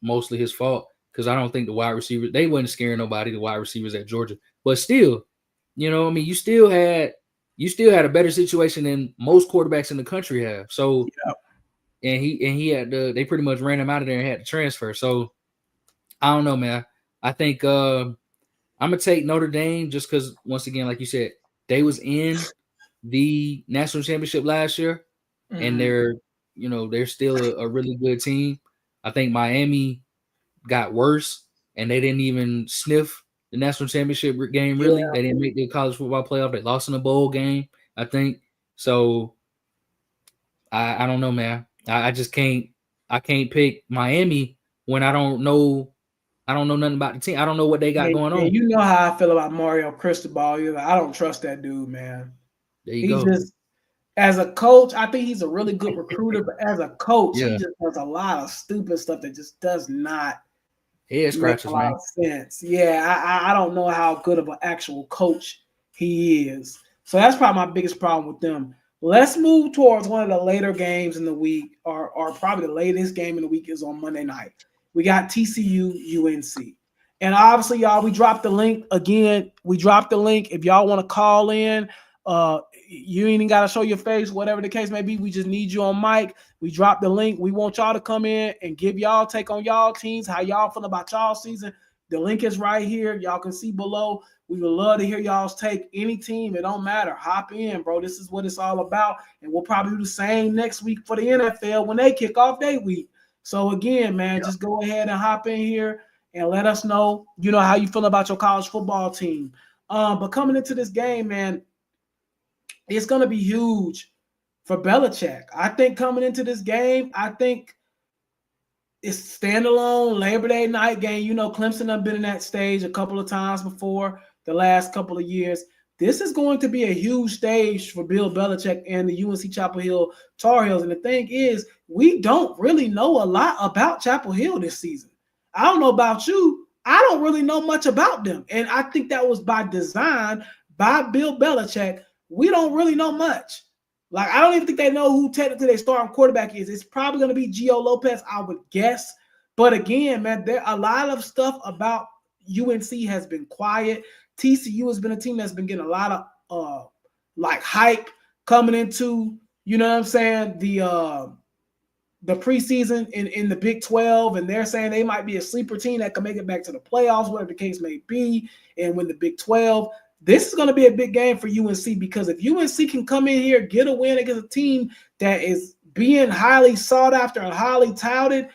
mostly his fault, because I don't think the wide receivers, they wasn't scaring nobody, the wide receivers at Georgia. But still, you still had a better situation than most quarterbacks in the country have. So and he had they pretty much ran him out of there and had to transfer. So I don't know, man. I think I'm gonna take Notre Dame just because, once again, like you said, they was in the national championship last year, and they're still a really good team. I think Miami got worse, and they didn't even sniff the national championship game. Really, they didn't make the college football playoff. They lost in the bowl game, I think. So I don't know, man. I just can't. I can't pick Miami when I don't know nothing about the team. I don't know what they got going on. You know how I feel about Mario Cristobal. I don't trust that dude, man. There you go. Just, as a coach, I think he's a really good recruiter, but as a coach, he just does a lot of stupid stuff that just does not make a lot of sense. Yeah, I don't know how good of an actual coach he is. So that's probably my biggest problem with them. Let's move towards one of the later games in the week, or probably the latest game in the week is on Monday night. We got TCU UNC. And obviously, y'all, we dropped the link again. We dropped the link. If y'all want to call in, you ain't even got to show your face, whatever the case may be. We just need you on mic. We dropped the link. We want y'all to come in and give y'all take on y'all teams, how y'all feel about y'all season. The link is right here. Y'all can see below. We would love to hear y'all's take. Any team, it don't matter. Hop in, bro. This is what it's all about. And we'll probably do the same next week for the NFL when they kick off their week. So again, man, just go ahead and hop in here and let us know, how you feel about your college football team. But coming into this game, man, it's going to be huge for Belichick. I think coming into this game, I think it's standalone Labor Day night game. Clemson have been in that stage a couple of times before the last couple of years. This is going to be a huge stage for Bill Belichick and the UNC Chapel Hill Tar Heels. And the thing is, we don't really know a lot about Chapel Hill this season. I don't know about you. I don't really know much about them. And I think that was by design by Bill Belichick. We don't really know much. Like, I don't even think they know who technically their starting quarterback is. It's probably going to be Gio Lopez, I would guess. But again, man, there a lot of stuff about UNC has been quiet. TCU has been a team that's been getting a lot of hype coming into, the the preseason in the Big 12, and they're saying they might be a sleeper team that can make it back to the playoffs, whatever the case may be, and win the Big 12. This is going to be a big game for UNC, because if UNC can come in here, get a win against a team that is being highly sought after and highly touted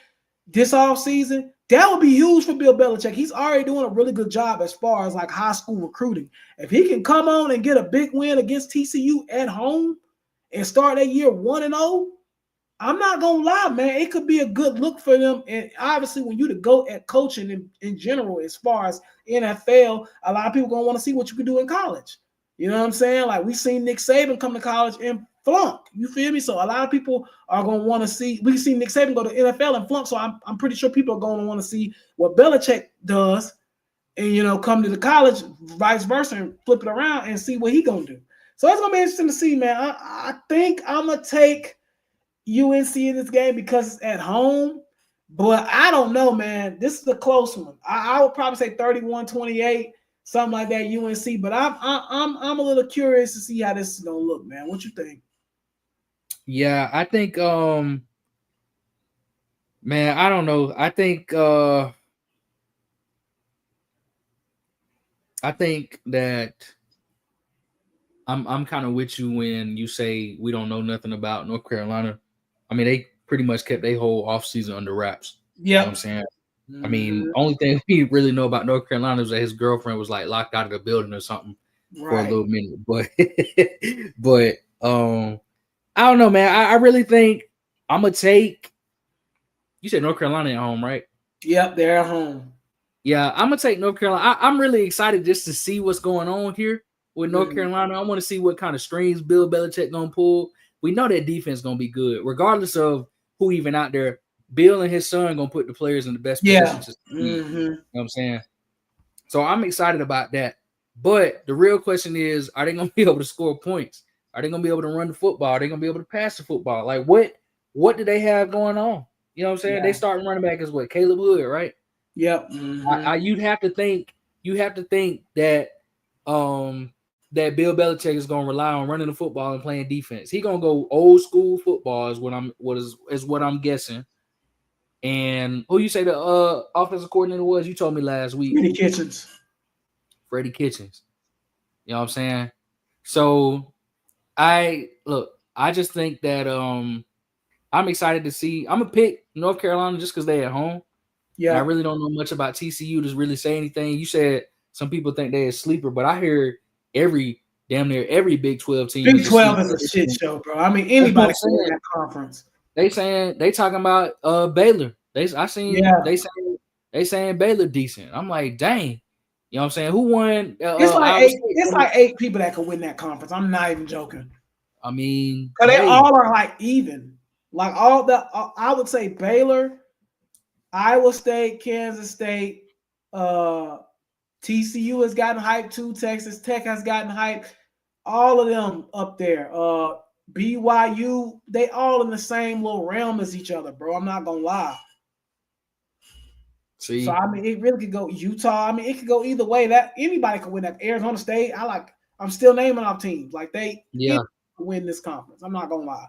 this offseason, that would be huge for Bill Belichick. He's already doing a really good job as far as like high school recruiting. If he can come on and get a big win against TCU at home and start that year 1-0, I'm not gonna lie, man. It could be a good look for them. And obviously, when you to go at coaching in general, as far as NFL, a lot of people gonna want to see what you can do in college. You know what I'm saying? Like, we seen Nick Saban come to college and flunk. You feel me? So a lot of people are gonna want to see. We see Nick Saban go to NFL and flunk. So I'm pretty sure people are gonna want to see what Belichick does, and come to the college, vice versa, and flip it around and see what he gonna do. So it's gonna be interesting to see, man. I think I'm gonna take UNC in this game because it's at home, but I don't know, man. This is a close one. I would probably say 31-28, something like that, UNC. But I'm a little curious to see how this is gonna look, man. What you think? Yeah, I think man, I don't know. I think that I'm kind of with you when you say we don't know nothing about North Carolina. I mean, they pretty much kept their whole offseason under wraps. Yeah, you know what I'm saying. I mean, only thing we really know about North Carolina is that his girlfriend was like locked out of the building or something for a little minute. But I don't know, man. I really think I'm gonna take. You said North Carolina at home, right? Yep, they're at home. Yeah, I'm gonna take North Carolina. I'm really excited just to see what's going on here with North Carolina. I want to see what kind of strings Bill Belichick gonna pull. We know that defense gonna be good, regardless of who even out there. Bill and his son gonna put the players in the best position to succeed. You know what I'm saying? So I'm excited about that. But the real question is, are they gonna be able to score points? Are they gonna be able to run the football? Are they gonna be able to pass the football? Like, what do they have going on? You know what I'm saying? They starting running back is what, Caleb Wood, right? Yep. You'd have to think that that Bill Belichick is going to rely on running the football and playing defense. He's going to go old school football is what I'm guessing. And who you say the offensive coordinator was? You told me last week. Freddie Kitchens. You know what I'm saying? So I just think that I'm excited to see. I'm gonna pick North Carolina just because they're at home. Yeah, I really don't know much about TCU to really say anything. You said some people think they're a sleeper, but I hear damn near every Big 12 team. Big 12 is a shit show, bro. I mean, anybody can win that conference. They talking about Baylor. They saying Baylor decent. I'm like, dang. You know what I'm saying? Who won? It's like 8 people that could win that conference. I'm not even joking. I mean, they all are like even. Like all the, I would say Baylor, Iowa State, Kansas State, TCU has gotten hyped too. Texas Tech has gotten hyped. All of them up there. BYU, they all in the same little realm as each other, bro. I'm not gonna lie. See, so I mean, it really could go Utah. I mean, it could go either way. That anybody could win that. Arizona State, I'm still naming off teams like they win this conference. I'm not gonna lie.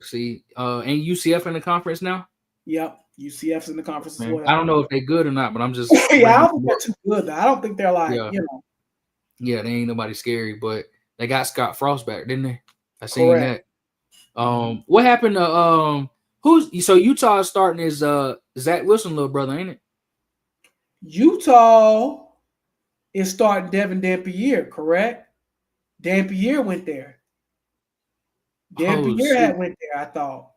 See, ain't UCF in the conference now? Yep, UCF's in the conference as well. I don't know if they're good or not, but I'm just I don't think they're too good. Though. I don't think they're like Yeah, they ain't nobody scary, but they got Scott Frost back, didn't they? I seen that. What happened to Utah starting is Zach Wilson little brother, ain't it? Utah is starting Devin Dampier, correct? Dampier went there. Dampier went there, I thought.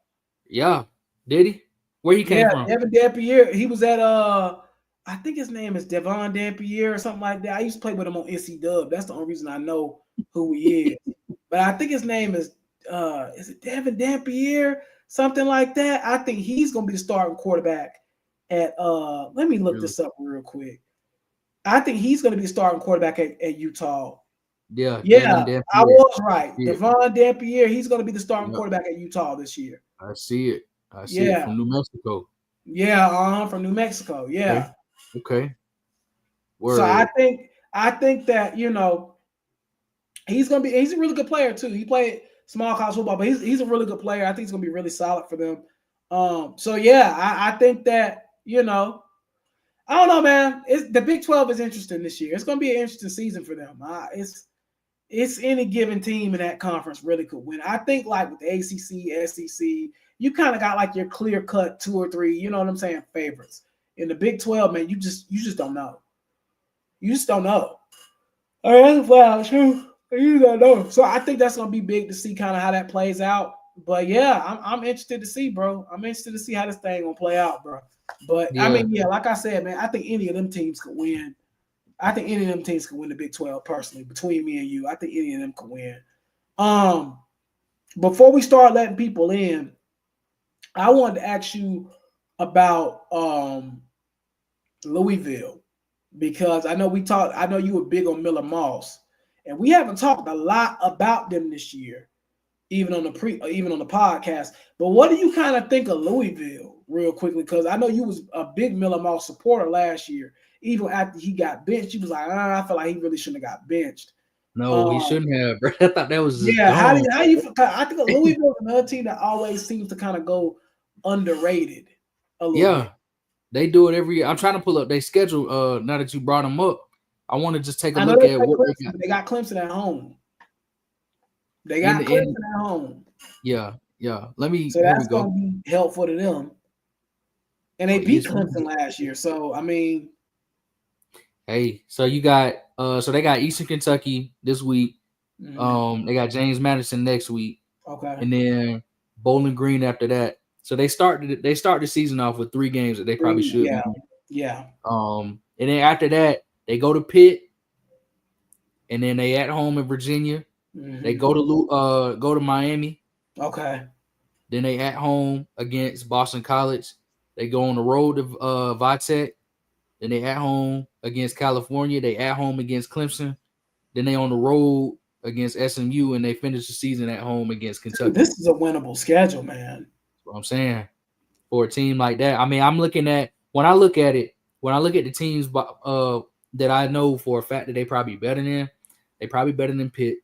Yeah. Did he? Where he came from? Devin Dampier. He was at I think his name is Devon Dampier or something like that. I used to play with him on NC Dub. That's the only reason I know who he is. But I think his name is it Devin Dampier? Something like that. I think he's gonna be the starting quarterback at let me look this up real quick. I think he's gonna be the starting quarterback at Utah. Yeah, I was right. Yeah. Devon Dampier, he's going to be the starting quarterback at Utah this year. I see it. I see it from New Mexico. Yeah, from New Mexico. Yeah. Okay. Word. So I think that he's a really good player too. He played small college football, but he's a really good player. I think he's going to be really solid for them. So yeah, I think that I don't know, man. The Big 12 is interesting this year. It's going to be an interesting season for them. It's any given team in that conference really could win. I think like with the ACC, SEC, you kind of got like your clear cut 2 or 3. You know what I'm saying? Favorites in the Big 12, man. You just don't know. You just don't know. All right, wow, true. You don't know. So I think that's gonna be big to see kind of how that plays out. But yeah, I'm interested to see, bro. I'm interested to see how this thing gonna play out, bro. But I Yeah. mean, yeah, like I said, man, I think any of them teams could win. I think any of them teams could win the Big 12 personally. Between me and you, I think any of them could win. Um, Before we start letting people in, I wanted to ask you about Louisville because I know you were big on Miller Moss, and we haven't talked a lot about them this year, even on the podcast. But what do you kind of think of Louisville, real quickly? Because I know you was a big Miller Moss supporter last year. Even after he got benched, you was like, I feel like he really shouldn't have got benched. No, he Um, shouldn't have, bro. I thought that was just yeah, dumb. how you? I think Louisville is another team that always seems to kind of go underrated a little bit. Yeah, they do it every year. I'm trying to pull up their schedule. Now that you brought them up, I want to just take a I know look they at play what they Clemson, got but they got Clemson at home. They in got the in. Clemson at home, Yeah, yeah. Let me. so Here we that's go. going to be helpful to them. And they Oh, beat ESPN. Clemson last year, so I mean, Hey, so you got so they got Eastern Kentucky this week. mhm, They got James Madison next week, okay, and then Bowling Green after that. So they start the season off with 3 games that they probably should yeah, be. yeah, And then after that they go to Pitt, and then they at home in Virginia. They hmm go to Miami. okay, Then they at home against Boston College. They go on the road to Vitek. Then they at home against California. They at home against Clemson. Then they on the road against SMU, and they finish the season at home against dude, Kentucky. this is a winnable schedule, man. That's what I'm saying. For a team like that, I mean, I'm looking at when I look at it, when I look at the teams that I know for a fact that they probably better than, they probably better than Pitt.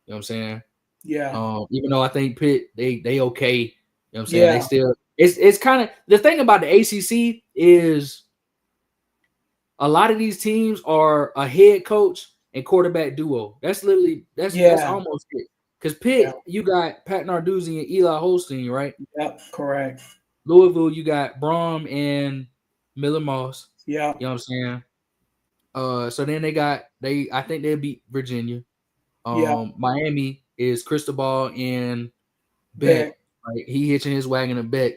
You know what I'm saying? Yeah, Even though I think Pitt, they okay. You know what I'm saying? They yeah, still it's kind of the thing about the ACC is a lot of these teams are a head coach and quarterback duo. That's literally that's yeah, almost it. Because yeah, Pitt, you got Pat Narduzzi and Eli Holstein, right? yep, correct, Louisville, you got Brom and Miller Moss. yeah, You know what I'm saying? So then I think they beat Virginia. yeah, Miami is Cristobal and Beck. bet, Like he hitching his wagon to Beck.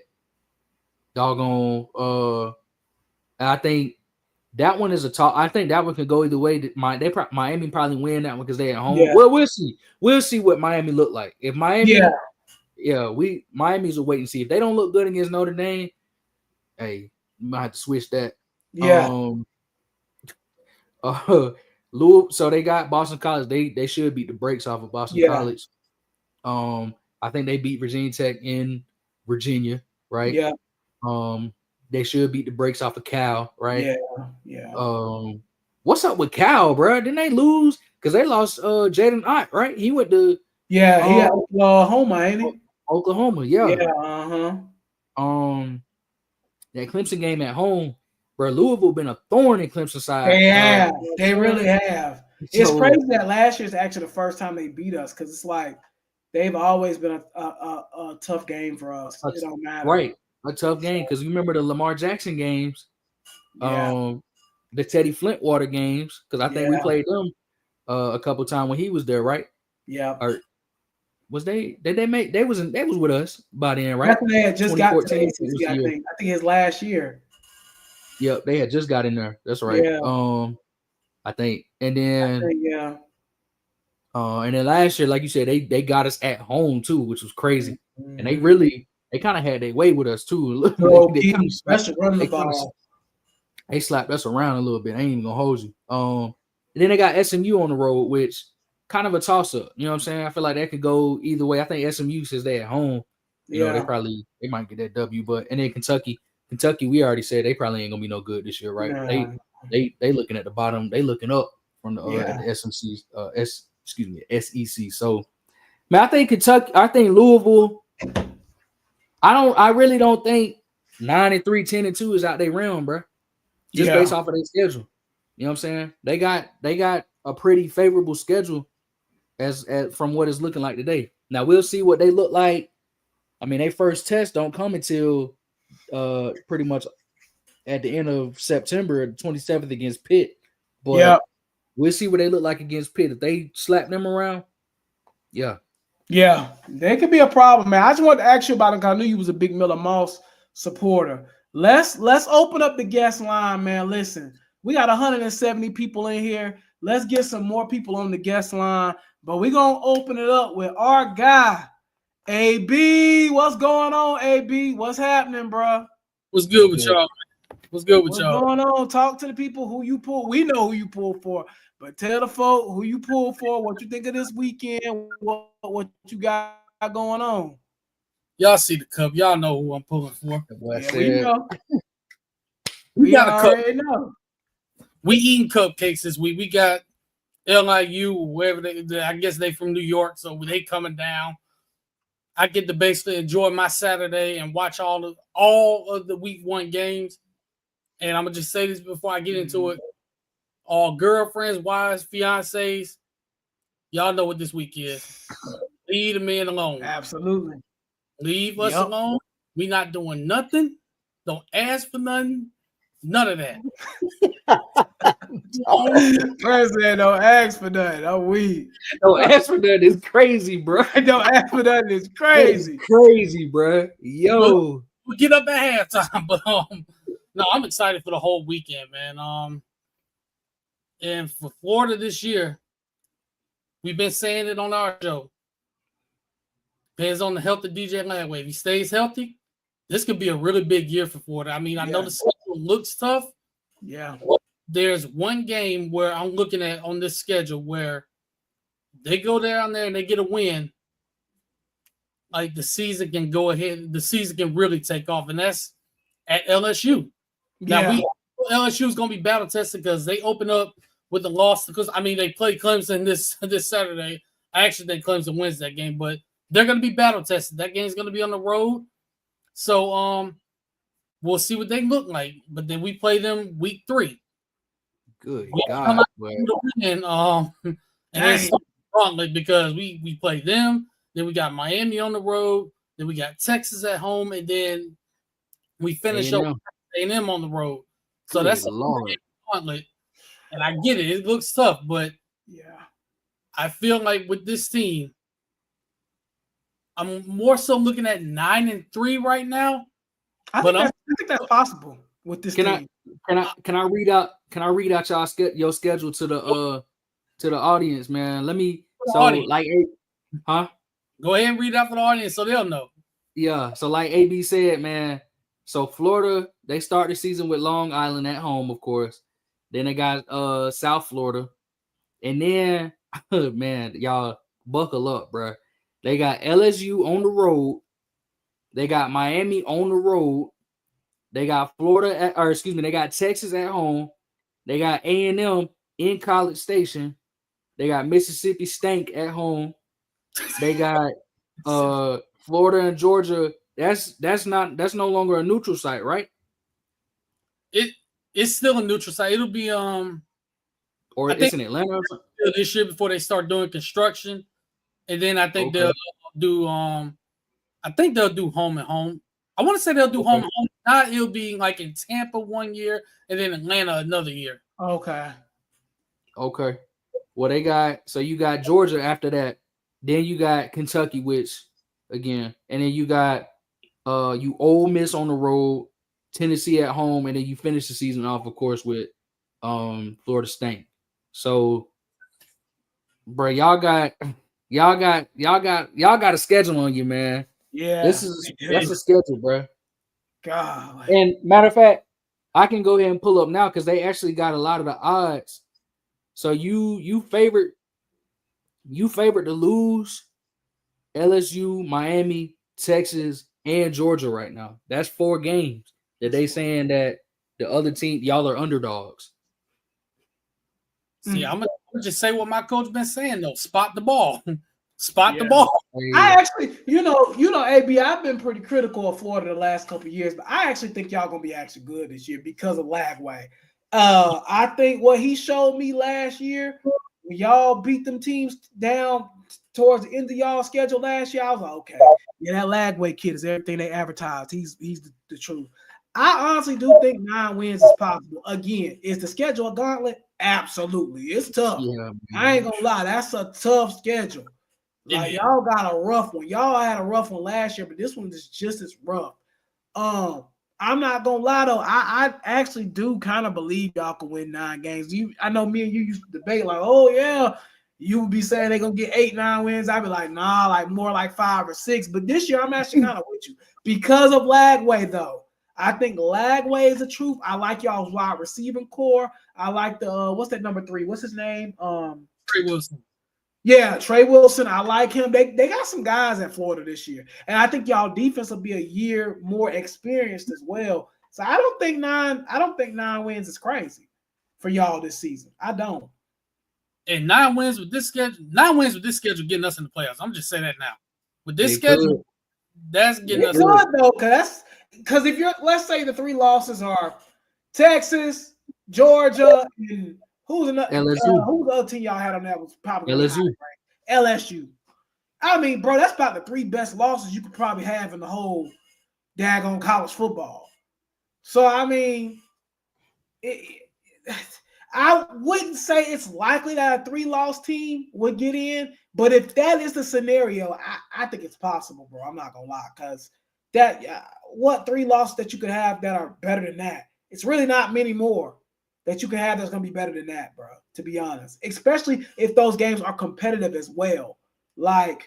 Doggone. And I think that one is a talk. I think that one could go either way. Miami probably win that one because they at home. yeah, Well, we'll see. We'll see what Miami look like. If yeah, Miami, yeah, Miami's a wait and see. If they don't look good against Notre Dame, hey, you might have to switch that. yeah, Um, Louis. So they got Boston College. They should beat the brakes off of Boston yeah, College. I think they beat Virginia Tech in Virginia, right? yeah, They should beat the brakes off of Cal, right? yeah, yeah. What's up with Cal, bro? Didn't they lose? Because they lost Jaden Ott, right? He went to Yeah, he um at Oklahoma, ain't he? Oklahoma, yeah. Yeah, uh-huh. Um, that Clemson game at home, bro. Louisville been a thorn in Clemson side. They You have. know what They I'm really saying? have. It's So crazy that last year's actually the first time they beat us because it's like they've always been a tough game for us. It don't matter. right, a tough game So because you remember the Lamar Jackson games, yeah, the Teddy Flintwater games, because I think we yeah, played them a couple times when he was there, right? yeah. Or was they? Did they make? They was with us by then, right? That's when they had just got to the 2014 was ACC, the I year. think. I think his last year. Yep, they had just got in there. That's right. Yeah, I think, I think, yeah. and then last year, like you said, they got us at home too, which was crazy. And Mm-hmm. they kind of had their way with us too. So they key, kind of especially running the they kind of ball. they slapped us around a little bit. I ain't even gonna hold you. And then they got SMU on the road, which kind of a toss up. You know what I'm saying? I feel like that could go either way. I think SMU since they at home, Yeah, they might get that W. But and then Kentucky, we already said they probably ain't gonna be no good this year, right? nah, They looking at the bottom. They looking up from the at yeah, the SEC. So man, I think Louisville. I really don't think 9-3, 10-2 is out their realm, bro. Just based off of their schedule. You know what I'm saying? They got a pretty favorable schedule as from what it's looking like today. Now we'll see what they look like. I mean, their first test don't come until pretty much at the end of September, 27th against Pitt. But we'll see what they look like against Pitt. If they slap them around, yeah, they could be a problem, man. I just wanted to ask you about it because I knew you was a big Miller Moss supporter. Let's open up the guest line, man. Listen, we got 170 people in here. Let's get some more people on the guest line, but we're gonna open it up with our guy, AB. What's going on, AB? What's happening, bro? What's good with y'all? What's good with y'all? What's going on? Talk to the people who you pull. We know who you pull for, but tell the folk who you pull for, what you think of this weekend, what you got going on. Y'all see the cup. Y'all know who I'm pulling for. Yeah, we know. We got a cup. Know. We eating cupcakes this week. We got LIU, wherever I guess they from New York, so they coming down. I get to basically enjoy my Saturday and watch all of the week 1 games. And I'm gonna just say this before I get into it. All girlfriends, wives, fiancés, y'all know what this week is. Leave the men alone. Absolutely. Leave us alone. We not doing nothing. Don't ask for nothing. None of that. President, don't ask for nothing. I'm weak. Don't ask for nothing. It's crazy, bro. Don't ask for nothing. It's crazy. It's crazy, bro. Yo. We'll get up at halftime, but no, I'm excited for the whole weekend, man. And for Florida this year, we've been saying it on our show. Depends on the health of DJ Landway. If he stays healthy, this could be a really big year for Florida. I mean, I know the schedule looks tough. Yeah. There's one game where I'm looking at on this schedule where they go down there and they get a win. Like the season can go ahead. The season can really take off, and that's at LSU. Now LSU is going to be battle tested because they open up with a loss. Because I mean, they play Clemson this Saturday. I actually think Clemson wins that game, but they're going to be battle tested. That game is going to be on the road, so we'll see what they look like. But then we play them week 3. Good God, and it's gauntlet because we play them. Then we got Miami on the road. Then we got Texas at home, and then we finish up A&M on the road. So Good that's a gauntlet. And I get it; it looks tough, but I feel like with this team, I'm more so looking at 9-3 right now. I think that's possible with this team. Can I read out your schedule to the audience, man? Let me Go ahead and read out for the audience so they'll know. Yeah, so like AB said, man. So Florida, they start the season with Long Island at home, of course. Then they got South Florida, and then man, y'all buckle up, bro. They got LSU on the road. They got Miami on the road. They got they got Texas at home. They got A&M in College Station. They got Mississippi Stank at home. They got Florida and Georgia. That's no longer a neutral site, right? It's still a neutral site. It'll be or it's in Atlanta this year before they start doing construction, and then I think they'll do home and home. I want to say they'll do home and home. Not it'll be like in Tampa 1 year and then Atlanta another year. Okay. Well, you got Georgia after that. Then you got Kentucky, which again, and then you got you Ole Miss on the road, Tennessee at home, and then you finish the season off, of course, with Florida State. So, bro, y'all got a schedule on you, man. Yeah, that's a schedule, bro. God. And matter of fact, I can go ahead and pull up now because they actually got a lot of the odds. So you favored to lose LSU, Miami, Texas, and Georgia right now. That's 4 games that they saying that the other team, y'all are underdogs. See, I'm gonna just say what my coach been saying though. Spot the ball. spot the ball. I actually, AB, I've been pretty critical of Florida the last couple of years, but I actually think y'all gonna be actually good this year because of Lagway. I think what he showed me last year, when y'all beat them teams down towards the end of y'all schedule last year, I was like, okay, yeah, that Lagway kid is everything they advertised. He's the truth. I honestly do think 9 wins is possible. Again, is the schedule a gauntlet? Absolutely. It's tough. Yeah, I ain't gonna lie, that's a tough schedule. Like y'all got a rough one. Y'all had a rough one last year, but this one is just as rough. I'm not gonna lie though. I actually do kind of believe y'all can win 9 games. I know me and you used to debate like, oh yeah, you would be saying they're gonna get 8, 9 wins. I'd be like, nah, like more like 5 or 6. But this year I'm actually kind of with you because of Lagway though. I think Lagway is the truth. I like y'all's wide receiving core. I like the what's that number 3? What's his name? Trey Wilson. Yeah, Trey Wilson. I like him. They got some guys at Florida this year. And I think y'all defense will be a year more experienced as well. So I don't think 9 wins is crazy for y'all this season. I don't. And 9 wins with this schedule, getting us in the playoffs. I'm just saying that now. With this schedule, that's getting us in the playoffs. Though, because if you're, let's say the 3 losses are Texas, Georgia, and who's the other team y'all had on that was probably LSU. LSU. I mean, bro, that's about the 3 best losses you could probably have in the whole daggone college football. So, I mean, I wouldn't say it's likely that a 3-loss team would get in, but if that is the scenario, I think it's possible, bro. I'm not going to lie, because what 3 losses that you could have that are better than that? It's really not many more that you can have that's going to be better than that, bro, to be honest. Especially if those games are competitive as well. Like,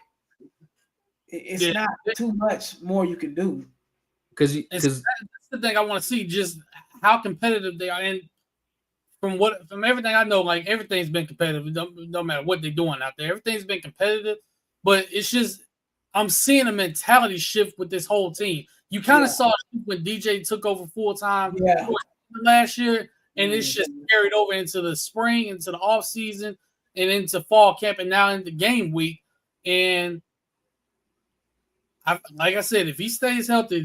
it's not too much more you can do. Because that's the thing I want to see, just how competitive they are. And from everything I know, like, everything's been competitive. No matter what they're doing out there. Everything's been competitive. But it's just, I'm seeing a mentality shift with this whole team. You kind of saw when DJ took over full-time last year. And it's just carried over into the spring, into the off season, and into fall camp, and now into game week. And like I said, if he stays healthy,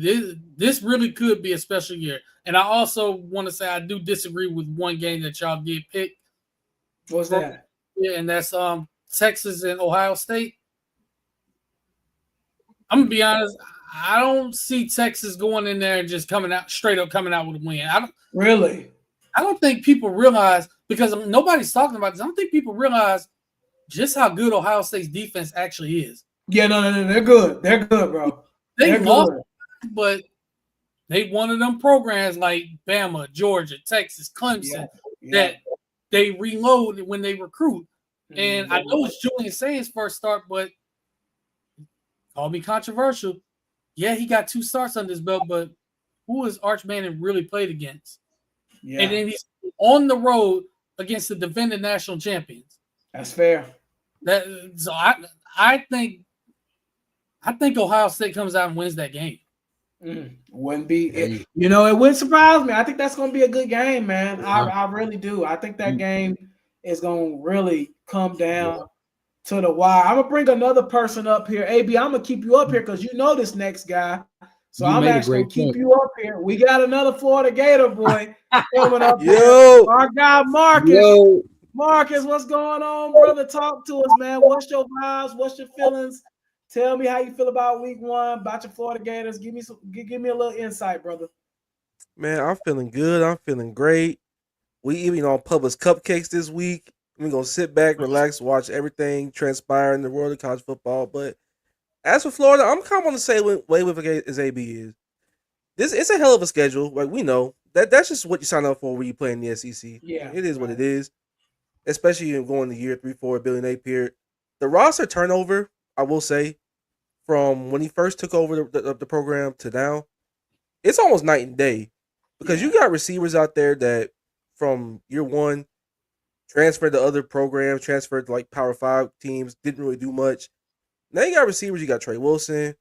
this really could be a special year. And I also want to say I do disagree with one game that y'all did pick. What's that? Yeah, and that's Texas and Ohio State. I'm gonna be honest. I don't see Texas going in there and just straight up coming out with a win. I don't think people realize, because nobody's talking about this, I don't think people realize just how good Ohio State's defense actually is. Yeah, no, they're good. They're good, bro. They lost, but they one of them programs like Bama, Georgia, Texas, Clemson that they reload when they recruit. And I know it's Julian Saint's first start, but call me controversial. Yeah, he got 2 starts on his belt, but who has Arch Manning really played against? Yeah. And then he's on the road against the defending national champions. That's fair. So I think Ohio State comes out and wins that game. Wouldn't be it wouldn't surprise me. I think that's going to be a good game, man. I really do. I think that game is going to really come down to the wire. I'm going to bring another person up here. AB, I'm going to keep you up here because you know this next guy. So I'm actually going to keep you up here. We got another Florida Gator boy coming up here. Our guy, Marcus. Yo. Marcus, what's going on, brother? Talk to us, man. What's your vibes? What's your feelings? Tell me how you feel about week 1, about your Florida Gators. Give me a little insight, brother. Man, I'm feeling good. I'm feeling great. We eating on Publix cupcakes this week. We're going to sit back, relax, watch everything transpire in the world of college football. But as for Florida, I'm kind of on the same way with as AB is. It's a hell of a schedule. Like, we know that's just what you sign up for when you play in the SEC. Yeah, it is what it is. Especially going to year 3-4 Billy Nate period. The roster turnover, I will say, from when he first took over the program to now, it's almost night and day. Because you got receivers out there that from year 1 transferred to other programs, transferred to like Power 5 teams, didn't really do much. Now you got receivers. You got Trey Wilson.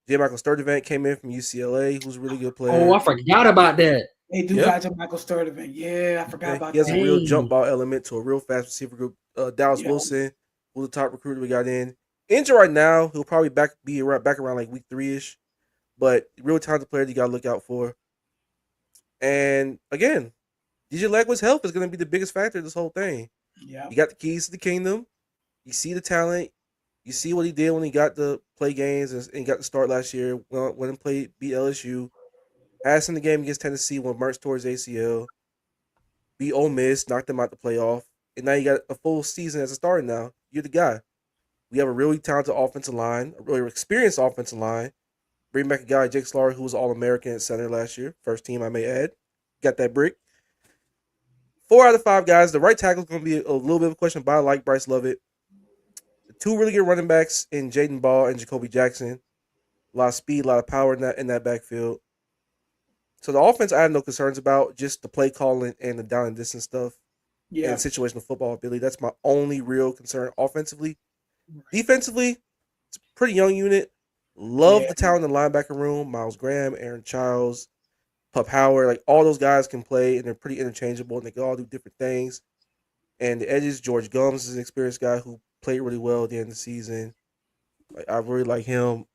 J. Michael Sturdivant came in from UCLA, who's a really good player. Oh, I forgot about that. They do got J. Michael Sturdivant. Yeah, I forgot about that. He has a real jump ball element to a real fast receiver group. Dallas Wilson, who's the top recruiter we got in. Injured right now, he'll probably be back around like week 3-ish. But real talented player you gotta look out for. And again, DJ Lagwood's health is gonna be the biggest factor in this whole thing. Yeah. You got the keys to the kingdom. You see the talent. You see what he did when he got to play games and got to start last year. When he beat LSU. Passed in the game against Tennessee when Mertz tore his ACL. Beat Ole Miss, knocked them out the playoff. And now you got a full season as a starter now. You're the guy. We have a really talented offensive line, a really experienced offensive line. Bring back a guy, Jake Slaughter, who was All-American at center last year. First team, I may add. Got that brick. 4 out of 5 guys. The right tackle is going to be a little bit of a question, but I like Bryce Lovett. The 2 really good running backs in Jaden Ball and Jacoby Jackson. A lot of speed, a lot of power in that backfield. So the offense I have no concerns about, just the play calling and the down and distance stuff. Yeah. And situational football ability. That's my only real concern offensively. Defensively, it's a pretty young unit. Love the talent in the linebacker room. Miles Graham, Aaron Childs, Pup Howard. Like, all those guys can play, and they're pretty interchangeable, and they can all do different things. And the edges, George Gums is an experienced guy who played really well at the end of the season. Like, I really like him.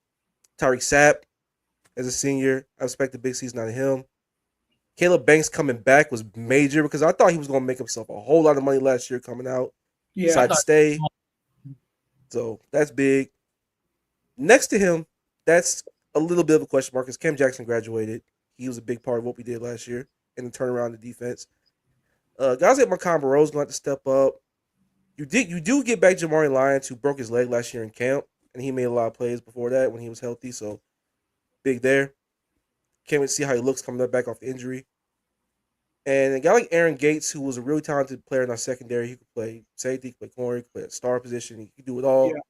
Tyreek Sapp as a senior. I expect a big season out of him. Caleb Banks coming back was major because I thought he was going to make himself a whole lot of money last year coming out. Yeah. Decided to stay. So that's big. Next to him, that's a little bit of a question mark because Cam Jackson graduated. He was a big part of what we did last year in the turnaround of the defense. Guys like Macomb Burrow's going to have to step up. You do get back Jamari Lyons, who broke his leg last year in camp, and he made a lot of plays before that when he was healthy. So big there. Can't wait to see how he looks coming back off the injury. And a guy like Aaron Gates, who was a really talented player in our secondary, he could play safety, he could play corner, he could play a star position, he could do it all. Yeah.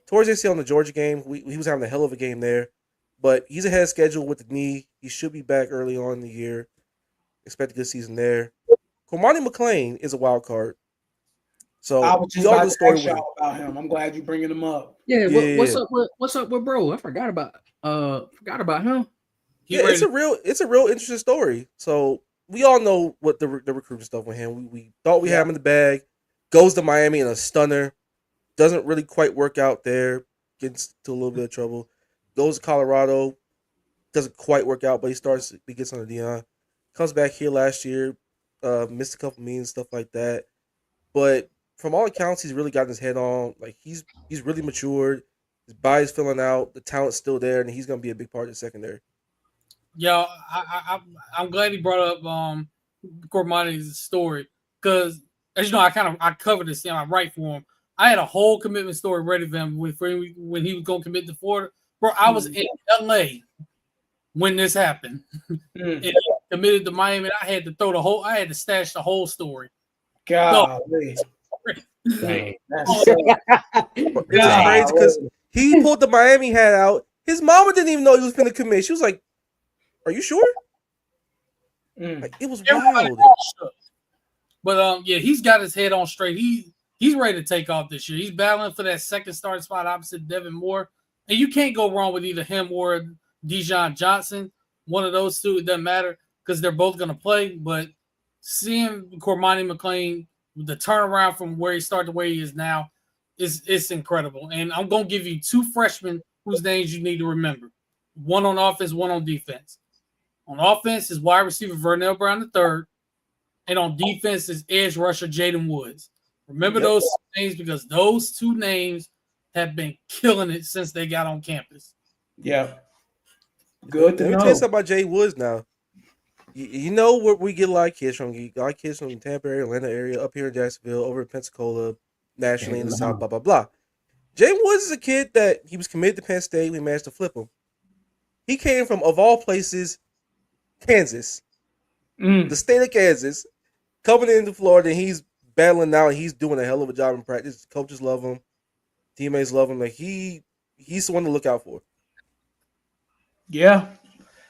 Towards ACL in the Georgia game, he was having a hell of a game there. But he's ahead of schedule with the knee. He should be back early on in the year. Expect a good season there. Cormani McClain is a wild card. So I was just about to ask y'all about him. I'm glad you bringing him up. Yeah, what's up with bro? I forgot about him. Yeah, it's a real interesting story. So we all know what the recruiting stuff with him. We thought we had him in the bag. Goes to Miami in a stunner. Doesn't really quite work out there. Gets to a little bit of trouble. Goes to Colorado. Doesn't quite work out, but he gets under Deion. Comes back here last year. Missed a couple meetings, stuff like that. But from all accounts, he's really gotten his head on. Like, he's really matured. His body's filling out. The talent's still there, and he's going to be a big part of the secondary. Yeah, I'm glad he brought up Cormani's story because, as you know, I covered this thing. I write for him. I had a whole commitment story ready for him when he was going to commit to Florida. Bro, I was in LA when this happened. And he committed to Miami. And I had to stash the whole story. God, it's crazy because he pulled the Miami hat out. His mama didn't even know he was going to commit. She was like, "Are you sure?" Like, it was wild. But he's got his head on straight. He's ready to take off this year. He's battling for that second starting spot opposite Devin Moore. And you can't go wrong with either him or Dijon Johnson. One of those two, it doesn't matter because they're both going to play. But seeing Cormani McClain, the turnaround from where he started to where he is now, it's incredible. And I'm going to give you 2 freshmen whose names you need to remember. One on offense, one on defense. On offense is wide receiver Vernell Brown III. And on defense is edge rusher Jaden Woods. Remember those names because those 2 names have been killing it since they got on campus. Yeah. Good to know. Let me tell you something about Jay Woods now. You know where we get a lot of kids from. You got kids from the Tampa area, Atlanta area, up here in Jacksonville, over in Pensacola, nationally in the South, blah, blah, blah. Jay Woods is a kid that he was committed to Penn State. We managed to flip him. He came from, of all places, Kansas. The state of Kansas. Coming into Florida, and he's battling now, and he's doing a hell of a job in practice. Coaches love him. Teammates love him. Like, he's the one to look out for. Yeah.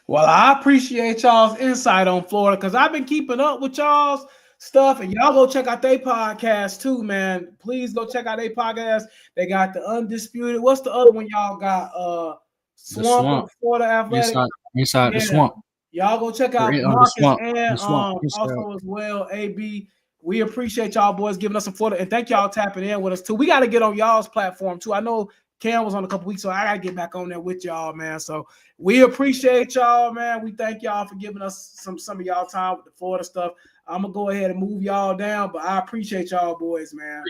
Well, I appreciate y'all's insight on Florida because I've been keeping up with y'all's stuff, and y'all go check out their podcast too, man. Please go check out their podcast. They got the Undisputed. What's the other one y'all got? Swamp. Florida Athletic. Inside the Swamp. Y'all go check out Marcus and also as well, AB. We appreciate y'all boys giving us some Florida, and thank y'all tapping in with us too. We got to get on y'all's platform too. I know Cam was on a couple weeks, so I gotta get back on there with y'all, man. So we appreciate y'all, man. We thank y'all for giving us some of y'all time with the Florida stuff. I'm gonna go ahead and move y'all down, but I appreciate y'all, boys, man.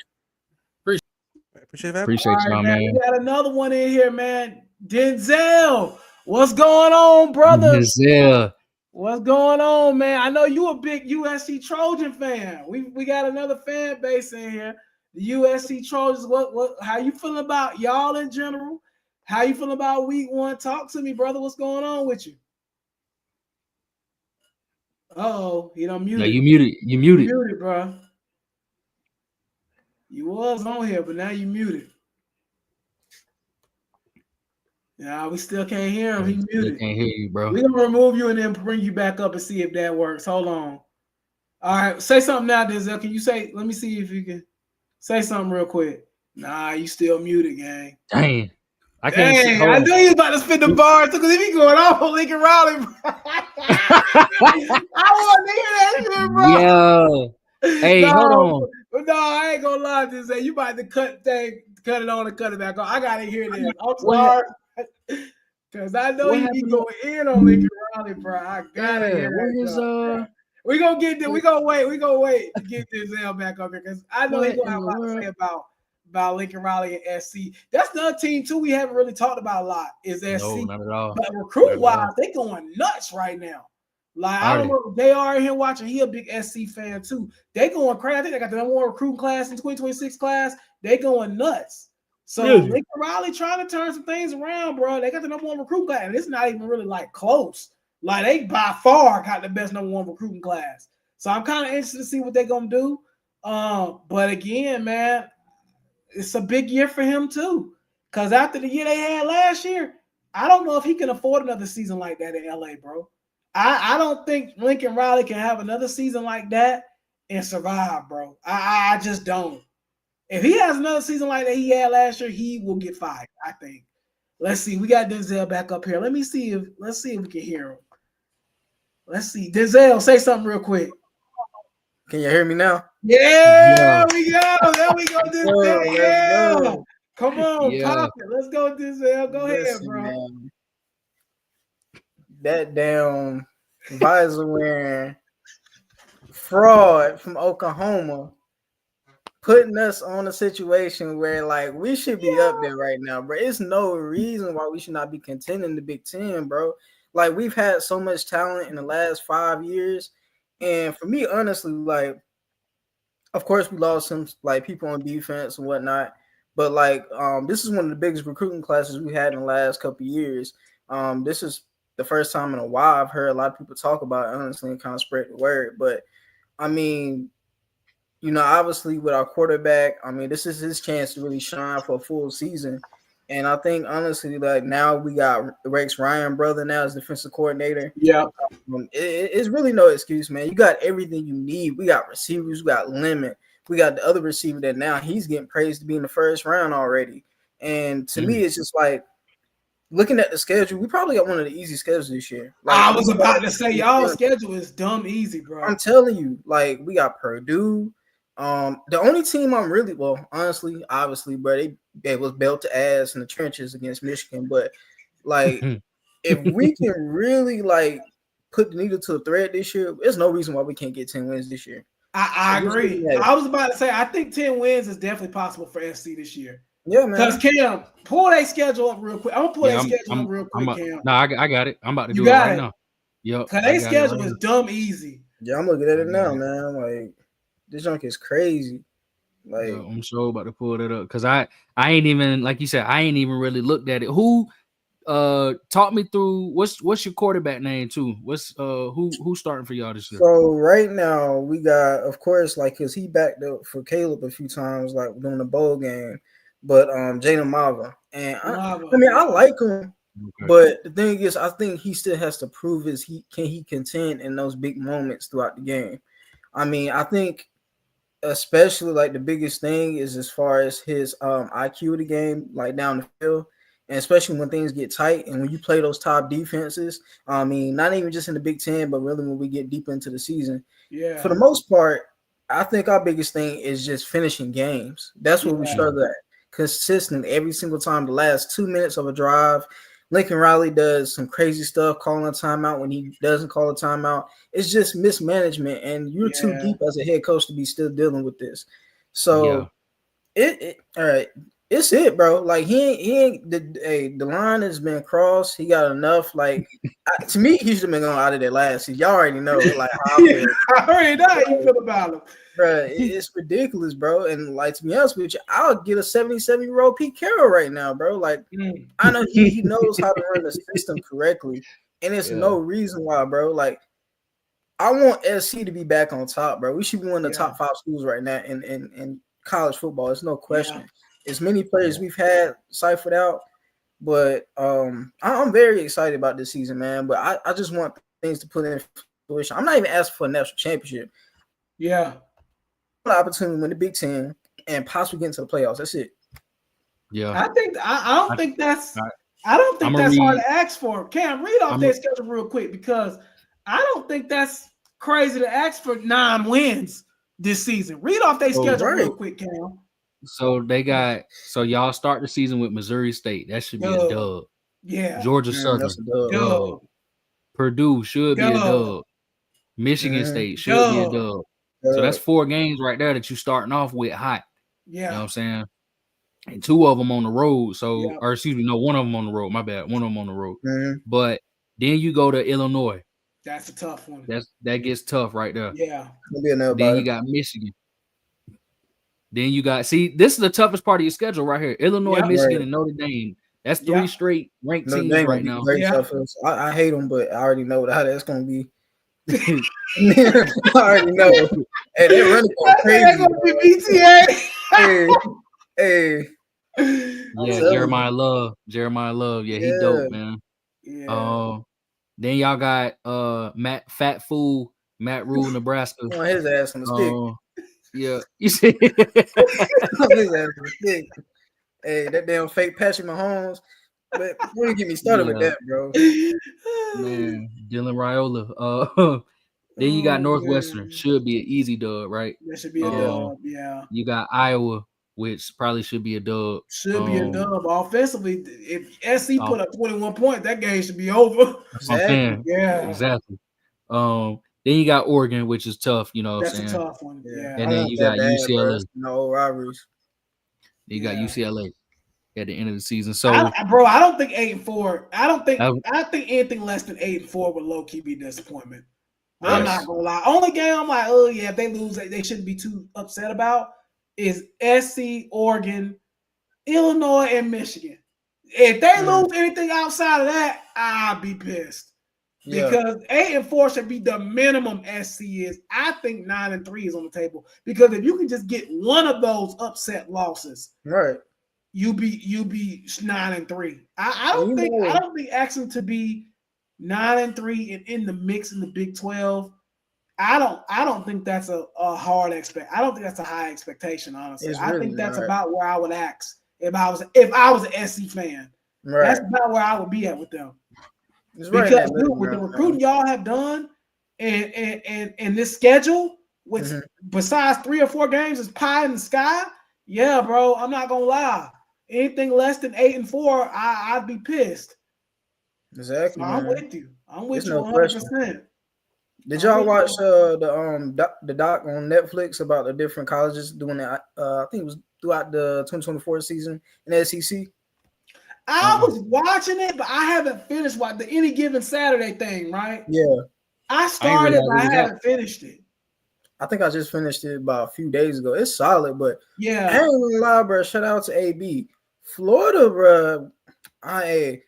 Appreciate y'all, man. We got another one in here, man. Denzel, what's going on, brother? Denzel. What's going on, man? I know you a big USC Trojan fan. We got another fan base in here. The USC Trojans. What? How you feeling about y'all in general? How you feeling about week 1? Talk to me, brother. What's going on with you? Uh-oh, you done muted. No, you muted. You muted. You muted, bro. You was on here, but now you muted. Yeah, we still can't hear him. He muted. Can't hear you, bro. We're gonna remove you and then bring you back up and see if that works. Hold on. All right, say something now, Denzel. Can you say? Let me see if you can say something real quick. Nah, you still muted, gang. Dang. I can't see. I knew you was about to spin the bar too, because if he going off on Lincoln Raleigh, I want to hear that shit, bro. Yeah. Hey, hold on. No, I ain't gonna lie to say you about to cut it on and cut it back on. I gotta hear this. I'm sorry. Because I know you be going in on Lincoln Raleigh, bro. I gotta hear that. We gonna get there. We gonna wait to get Denzel back up here because I know he's gonna have a lot to say about Lincoln Raleigh and SC. That's the other team too we haven't really talked about a lot is SC. No, not at all. But recruit wise, they going nuts right now. Like I don't know if they are here watching. He a big SC fan too. They going crazy. I think they got the number 1 recruiting class in 2026 class. They going nuts. So Lincoln Raleigh trying to turn some things around, bro. They got the number 1 recruiting class, and it's not even really like close. Like they by far got the best number 1 recruiting class. So I'm kind of interested to see what they're gonna do. But again, man, it's a big year for him too. Cause after the year they had last year, I don't know if he can afford another season like that in LA, bro. I don't think Lincoln Riley can have another season like that and survive, bro. I just don't. If he has another season like that he had last year, he will get fired, I think. Let's see. We got Denzel back up here. Let's see if we can hear him. Let's see. Denzel, say something real quick. Can you hear me now? Yeah, we go. There we go, Denzel. Yeah. Come on, pop it. Let's go, Denzel. Go ahead, bro. Man. That damn visor wearing fraud from Oklahoma putting us on a situation where like we should be up there right now, bro. It's no reason why we should not be contending the Big Ten, bro. Like we've had so much talent in the last 5 years, and for me, honestly, like, of course we lost some like people on defense and whatnot, but like this is one of the biggest recruiting classes we had in the last couple of years. This is the first time in a while I've heard a lot of people talk about it, honestly, and kind of spread the word. But I mean, you know, obviously with our quarterback, I mean, this is his chance to really shine for a full season. And I think, honestly, like now we got Rex Ryan, brother, now as defensive coordinator. Yeah. It's really no excuse, man. You got everything you need. We got receivers. We got Lemon. We got the other receiver that now he's getting praised to be in the first round already. And to me, it's just like, looking at the schedule, we probably got one of the easy schedules this year. Like, I was about to say, y'all schedule is dumb easy, bro. I'm telling you, like, we got Purdue. The only team I'm really, well, honestly, obviously, bro, they was belt to ass in the trenches against Michigan. But, like, if we can really, like, put the needle to the thread this year, there's no reason why we can't get 10 wins this year. I agree. I was about to say, I think 10 wins is definitely possible for SC this year. Yeah, man. Because Cam, pull that schedule up real quick. I'm gonna pull that schedule up real quick, Cam. No, I got it. I'm about to do it right now. Yep. Because their schedule is dumb easy. Yeah, I'm looking at it now, man. Like, this junk is crazy. Like, I'm so about to pull that up because I ain't even, like you said, I ain't even really looked at it. Who talk me through what's your quarterback name too? What's who's starting for y'all this year? So right now we got, of course, like, because he backed up for Caleb a few times, like during the bowl game. But Jalen Mava, and I mean, I like him, but the thing is, I think he still has to prove can he contend in those big moments throughout the game. I mean, I think especially like the biggest thing is as far as his IQ of the game, like down the field, and especially when things get tight and when you play those top defenses. I mean, not even just in the Big Ten, but really when we get deep into the season. Yeah, for the most part, I think our biggest thing is just finishing games. That's what we struggle at. consistent every single time. The last 2 minutes of a drive, Lincoln Riley does some crazy stuff, calling a timeout when he doesn't call a timeout. It's just mismanagement, and you're too deep as a head coach to be still dealing with this. So it all right. It's it, bro. Like he ain't the line has been crossed. He got enough. Like to me, he should have been going out of there last season. Y'all already know. Like how I feel. I already know how you feel about him, bro. It's ridiculous, bro. And like to be honest with you, I'll get a 77-year-old Pete Carroll right now, bro. Like I know he knows how to run the system correctly, and it's no reason why, bro. Like I want SC to be back on top, bro. We should be one of the top 5 schools right now in college football. There's no question. As many players we've had ciphered out, but I'm very excited about this season, man. But I just want things to put in fruition. I'm not even asking for a national championship. Yeah, an opportunity to win the Big Ten and possibly get into the playoffs. That's it. Yeah, I don't think that's hard to ask for. Cam, read off their schedule real quick because I don't think that's crazy to ask for 9 wins this season. Read off their schedule real quick, Cam. So y'all start the season with Missouri State. That should be a dub. Yeah. Georgia Southern. Dub. Purdue should be a dub. Michigan State should be a dub. So that's 4 games right there that you starting off with hot. Yeah. You know what I'm saying? And 2 of them on the road. So, or excuse me, no, 1 of them on the road. My bad. 1 of them on the road. But then you go to Illinois. That's a tough one. That gets tough right there. Yeah. Then you got Michigan. Then you got, see, this is the toughest part of your schedule right here. Illinois, Michigan, and Notre Dame. That's 3 straight ranked teams right now. I hate them, but I already know how that's going to be. I already know. Hey, they're running crazy. They're going to be BTA. hey. Yeah, Jeremiah Love. Yeah, he dope, man. Yeah. Then y'all got Matt Rule, Nebraska. On his ass on the stick. Yeah, you see. Hey, that damn fake Patrick Mahomes. But don't get me started with that, bro. Man, Dylan Raiola. Then you got Northwestern. Should be an easy dub, right? That should be a dub. Yeah. You got Iowa, which probably should be a dub. Should be a dub. Offensively, if SC put up 21 points, that game should be over. Exactly. Yeah. Exactly. Then you got Oregon, which is tough, you know what I'm saying? That's a tough one. Yeah. And then you got UCLA. No rivalries. You got UCLA at the end of the season. So I don't think 8-4. I think anything less than 8-4 would low key be disappointment. I'm not gonna lie. Only game I'm like, oh yeah, if they lose, they shouldn't be too upset about is SC, Oregon, Illinois, and Michigan. If they lose anything outside of that, I'll be pissed. Because 8-4 should be the minimum SC is. I think 9-3 is on the table. Because if you can just get one of those upset losses, right, you be 9-3. I don't think asking to be 9-3 and in the mix in the Big 12. I don't think that's a hard expect. I don't think that's a high expectation, honestly. I think that's about where I would ask if I was an SC fan. Right. That's about where I would be at with them. Because with the recruiting y'all have done and this schedule, which besides 3 or 4 games is pie in the sky, yeah, bro, I'm not gonna lie. Anything less than 8-4, I'd be pissed. Exactly. So I'm with you. I'm with you 100%. Did y'all watch the doc on Netflix about the different colleges doing that? I think it was throughout the 2024 season in the SEC. I was watching it, but I haven't finished the Any Given Saturday thing, right? Yeah. I started, but I haven't finished it. I think I just finished it about a few days ago. It's solid, but yeah, I ain't gonna lie, bro. Shout out to AB. Florida, bro. I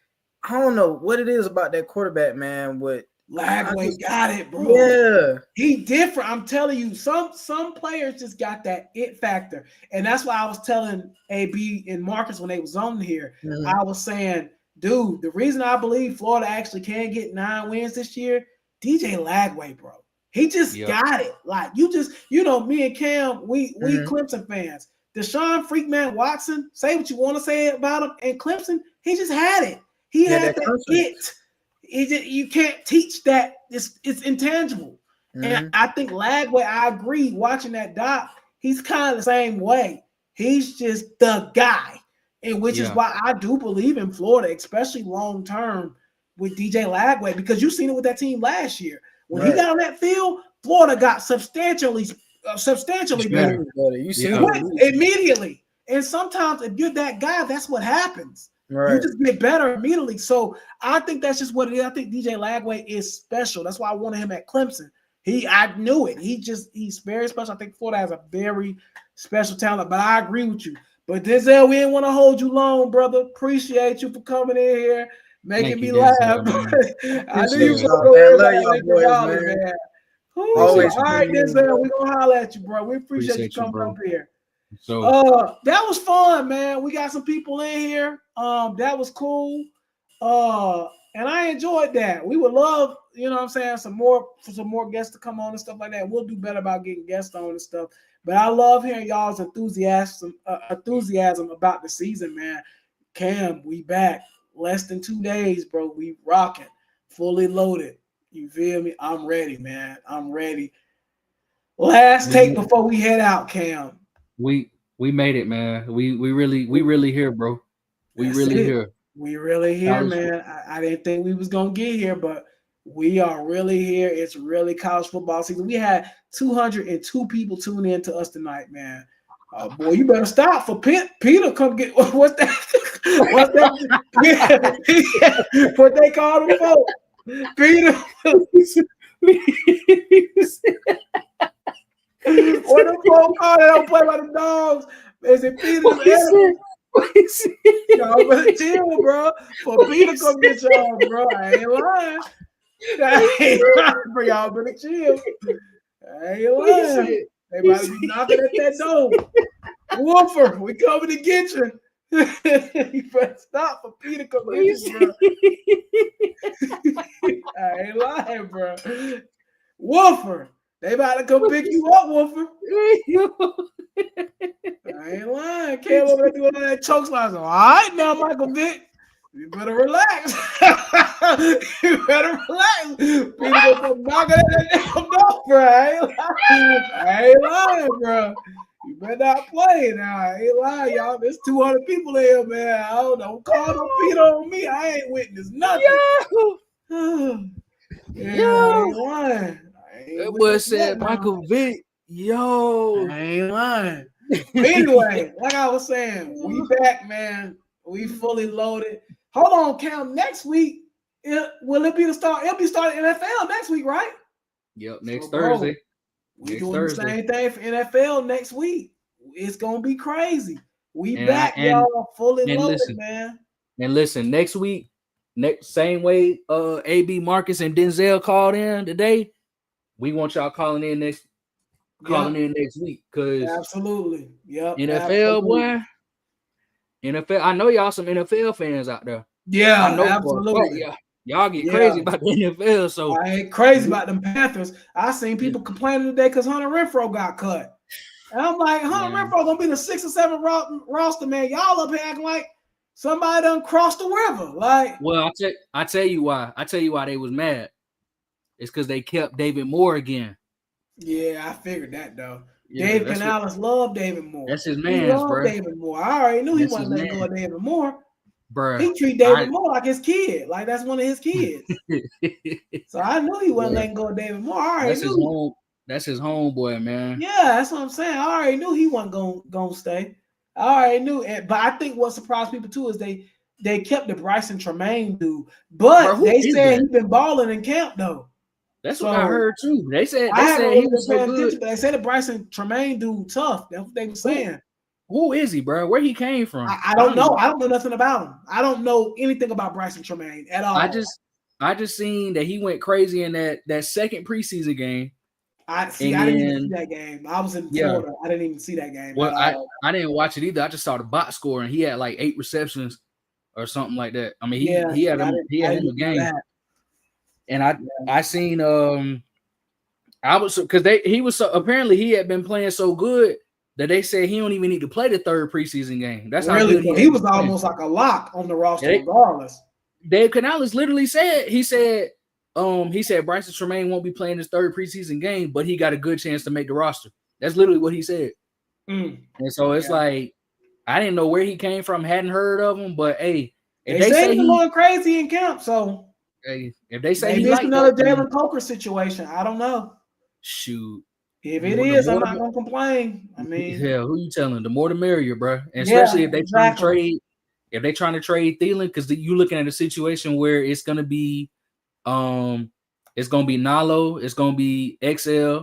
don't know what it is about that quarterback, man. But Lagway got it, bro. Yeah, he different. I'm telling you, some players just got that it factor, and that's why I was telling AB and Marcus when they was on here. I was saying, dude, the reason I believe Florida actually can get 9 wins this year, DJ Lagway, bro. He just got it. Like me and Cam, we Clemson fans. Deshaun Freakman Watson, say what you want to say about him, and Clemson, he just had it. He had that it. You can't teach that. It's intangible. And I think Lagway, I agree, watching that doc, he's kind of the same way. He's just the guy. And which is why I do believe in Florida, especially long term with DJ Lagway, because you've seen it with that team last year. When he got on that field, Florida got substantially better. You see Immediately. And sometimes if you're that guy, that's what happens. Right. You just get better immediately. So I think that's just what it is. I think DJ Lagway is special. That's why I wanted him at Clemson. I knew it. He's very special. I think Florida has a very special talent, but I agree with you. But Denzel, we didn't want to hold you long, brother. Appreciate you for coming in here, making me laugh. I knew you were going to go man. Always. All right, Denzel, we're going to holler at you, bro. We appreciate you coming up here. So that was fun, man. We got some people in here. That was cool. And I enjoyed that. We would love, you know what I'm saying, some more guests to come on and stuff like that. We'll do better about getting guests on and stuff. But I love hearing y'all's enthusiasm about the season, man. Cam, we back. Less than 2 days, bro. We rocking. Fully loaded. You feel me? I'm ready, man. I'm ready. Last take before we head out, Cam. We made it, man. We really here, bro. We really here. We really here, man. I didn't think we was gonna get here, but we are really here. It's really college football season. We had 202 people tune in to us tonight, man. Boy, you better stop for Peter. Come get what's that? What's that? Yeah. What they call him for? Peter. What the phone call they don't play by the dogs? Is it Peter? Y'all better chill, bro. For Peter come get y'all, bro. I ain't lying. Bro, y'all better chill. I ain't lying. They might be knocking at that door. Wolfer, we coming to get you. You better stop for Peter come get you, bro. I ain't lying, bro. Wolfer, they about to come pick you up, Wolfer. I ain't lying. Came over there doing all that choke slides. All right, now, Michael Vick, you better relax. You better relax. People gonna come knocking at that damn door, bro. I ain't lying, bro. You better not play now. I ain't lying, y'all. There's 200 people here, man. I don't call no Peter on me. I ain't witness nothing. I ain't lying. That boy said Michael Vick. Yo, I ain't lying. Anyway, like I was saying, we back, man. We fully loaded. Hold on, Cam. Next week, will it be the start? It'll be starting NFL next week, right? Yep, next Thursday. We're doing the same thing for NFL next week. It's gonna be crazy. We back, y'all, fully loaded, man. And listen, next week, same way AB Marcus and Denzel called in today. We want y'all calling in next week, because absolutely, NFL, boy. NFL, I know y'all some NFL fans out there. Yeah, I know absolutely. Y'all get crazy about the NFL. So I ain't crazy about them Panthers. I seen people complaining today because Hunter Renfrow got cut. And I'm like, Hunter Renfrow gonna be the 6 or 7 roster, man. Y'all up here acting like somebody done crossed the river. Like, well, I tell you why. I tell you why they was mad. It's because they kept David Moore again. Yeah, I figured that though. Dave Canales loved David Moore. That's his man, bro. David Moore. I already knew he wasn't letting go of David Moore. Bro, he treat David Moore like his kid, like that's one of his kids. So I knew he wasn't letting go of David Moore. I already knew. That's his homeboy, man. Yeah, that's what I'm saying. I already knew he wasn't gonna stay. I already knew it. But I think what surprised people too is they kept the Bryson Tremaine dude, but they said he's been balling in camp though. That's what I heard too. They said he was so good. They said the Bryson Tremaine dude tough. That's what they were saying. Who is he, bro? Where he came from? I don't know. I don't know nothing about him. I don't know anything about Bryson Tremaine at all. I just seen that he went crazy in that second preseason game. I didn't even see that game. I was in Florida. I didn't even see that game. Well, I didn't watch it either. I just saw the box score, and he had like 8 receptions or something like that. I mean, he had him a game. That. And I seen apparently he had been playing so good that they said he don't even need to play the third preseason game. That's how good he was almost like a lock on the roster regardless. Dave Canales literally said he said Bryson Tremaine won't be playing his third preseason game, but he got a good chance to make the roster. That's literally what he said. Mm. And so it's like I didn't know where he came from, hadn't heard of him, but hey, if They say say he's going crazy in camp, so hey, if they say maybe he it's like another that, Jalen Coker situation. I don't know. shoot. If The it more is, I'm the not gonna complain. I mean, hell, who you telling? The more the merrier, bro. And yeah, especially if they trying to exactly. trade, if they trying to trade Thielen, because you looking at a situation where it's gonna be Nalo, it's gonna be XL,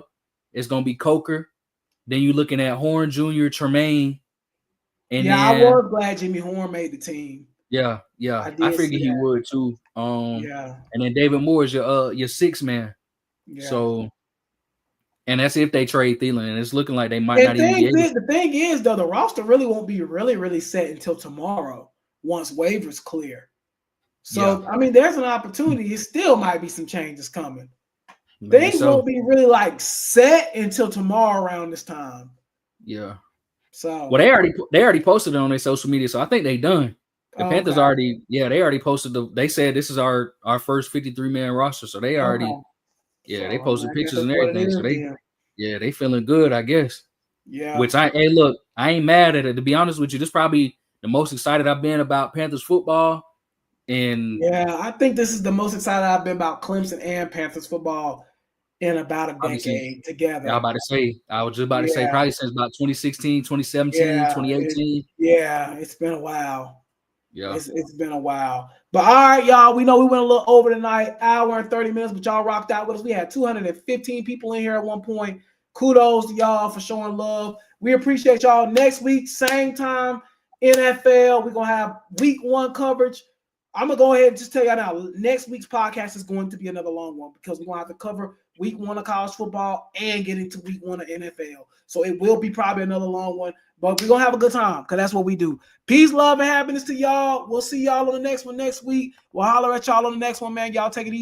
it's gonna be Coker. Then you looking at Horn Jr., Tremaine, and Yeah, I then was glad Jimmy Horn made the team. yeah, I I did see figured he that. would too. Yeah, And then David Moore is your six man. yeah. So, and that's if they trade Thielen, and it's looking like they might not even be able. The thing is, though, the roster really won't be really set until tomorrow once waivers clear. So, I mean, there's an opportunity. It still might be some changes coming. Maybe Things so. won't be really like set until tomorrow around this time. Yeah. So, Well, they already posted it on their social media, so I think they done. The Panthers already, they already posted they said this is our first 53-man roster, so they already, they posted pictures and everything. So they feeling good, I guess. Yeah. Which I ain't mad at it. To be honest with you, this is probably the most excited I've been about Panthers football. And yeah, I think this is the most excited I've been about Clemson and Panthers football in about a decade together. I was just about to say probably since about 2016, 2017, 2018. It's been a while. Yeah. It's been a while. But all right, y'all, we know we went a little over tonight, hour and 30 minutes, but y'all rocked out with us. We had 215 people in here at one point. Kudos to y'all for showing love. We appreciate y'all. Next week, same time, NFL. We're going to have week 1 coverage. I'm going to go ahead and just tell y'all now, next week's podcast is going to be another long one because we're going to have to cover week 1 of college football and get into week 1 of NFL. So it will be probably another long one, but we're going to have a good time because that's what we do. Peace, love, and happiness to y'all. We'll see y'all on the next one next week. We'll holler at y'all on the next one, man. Y'all take it easy.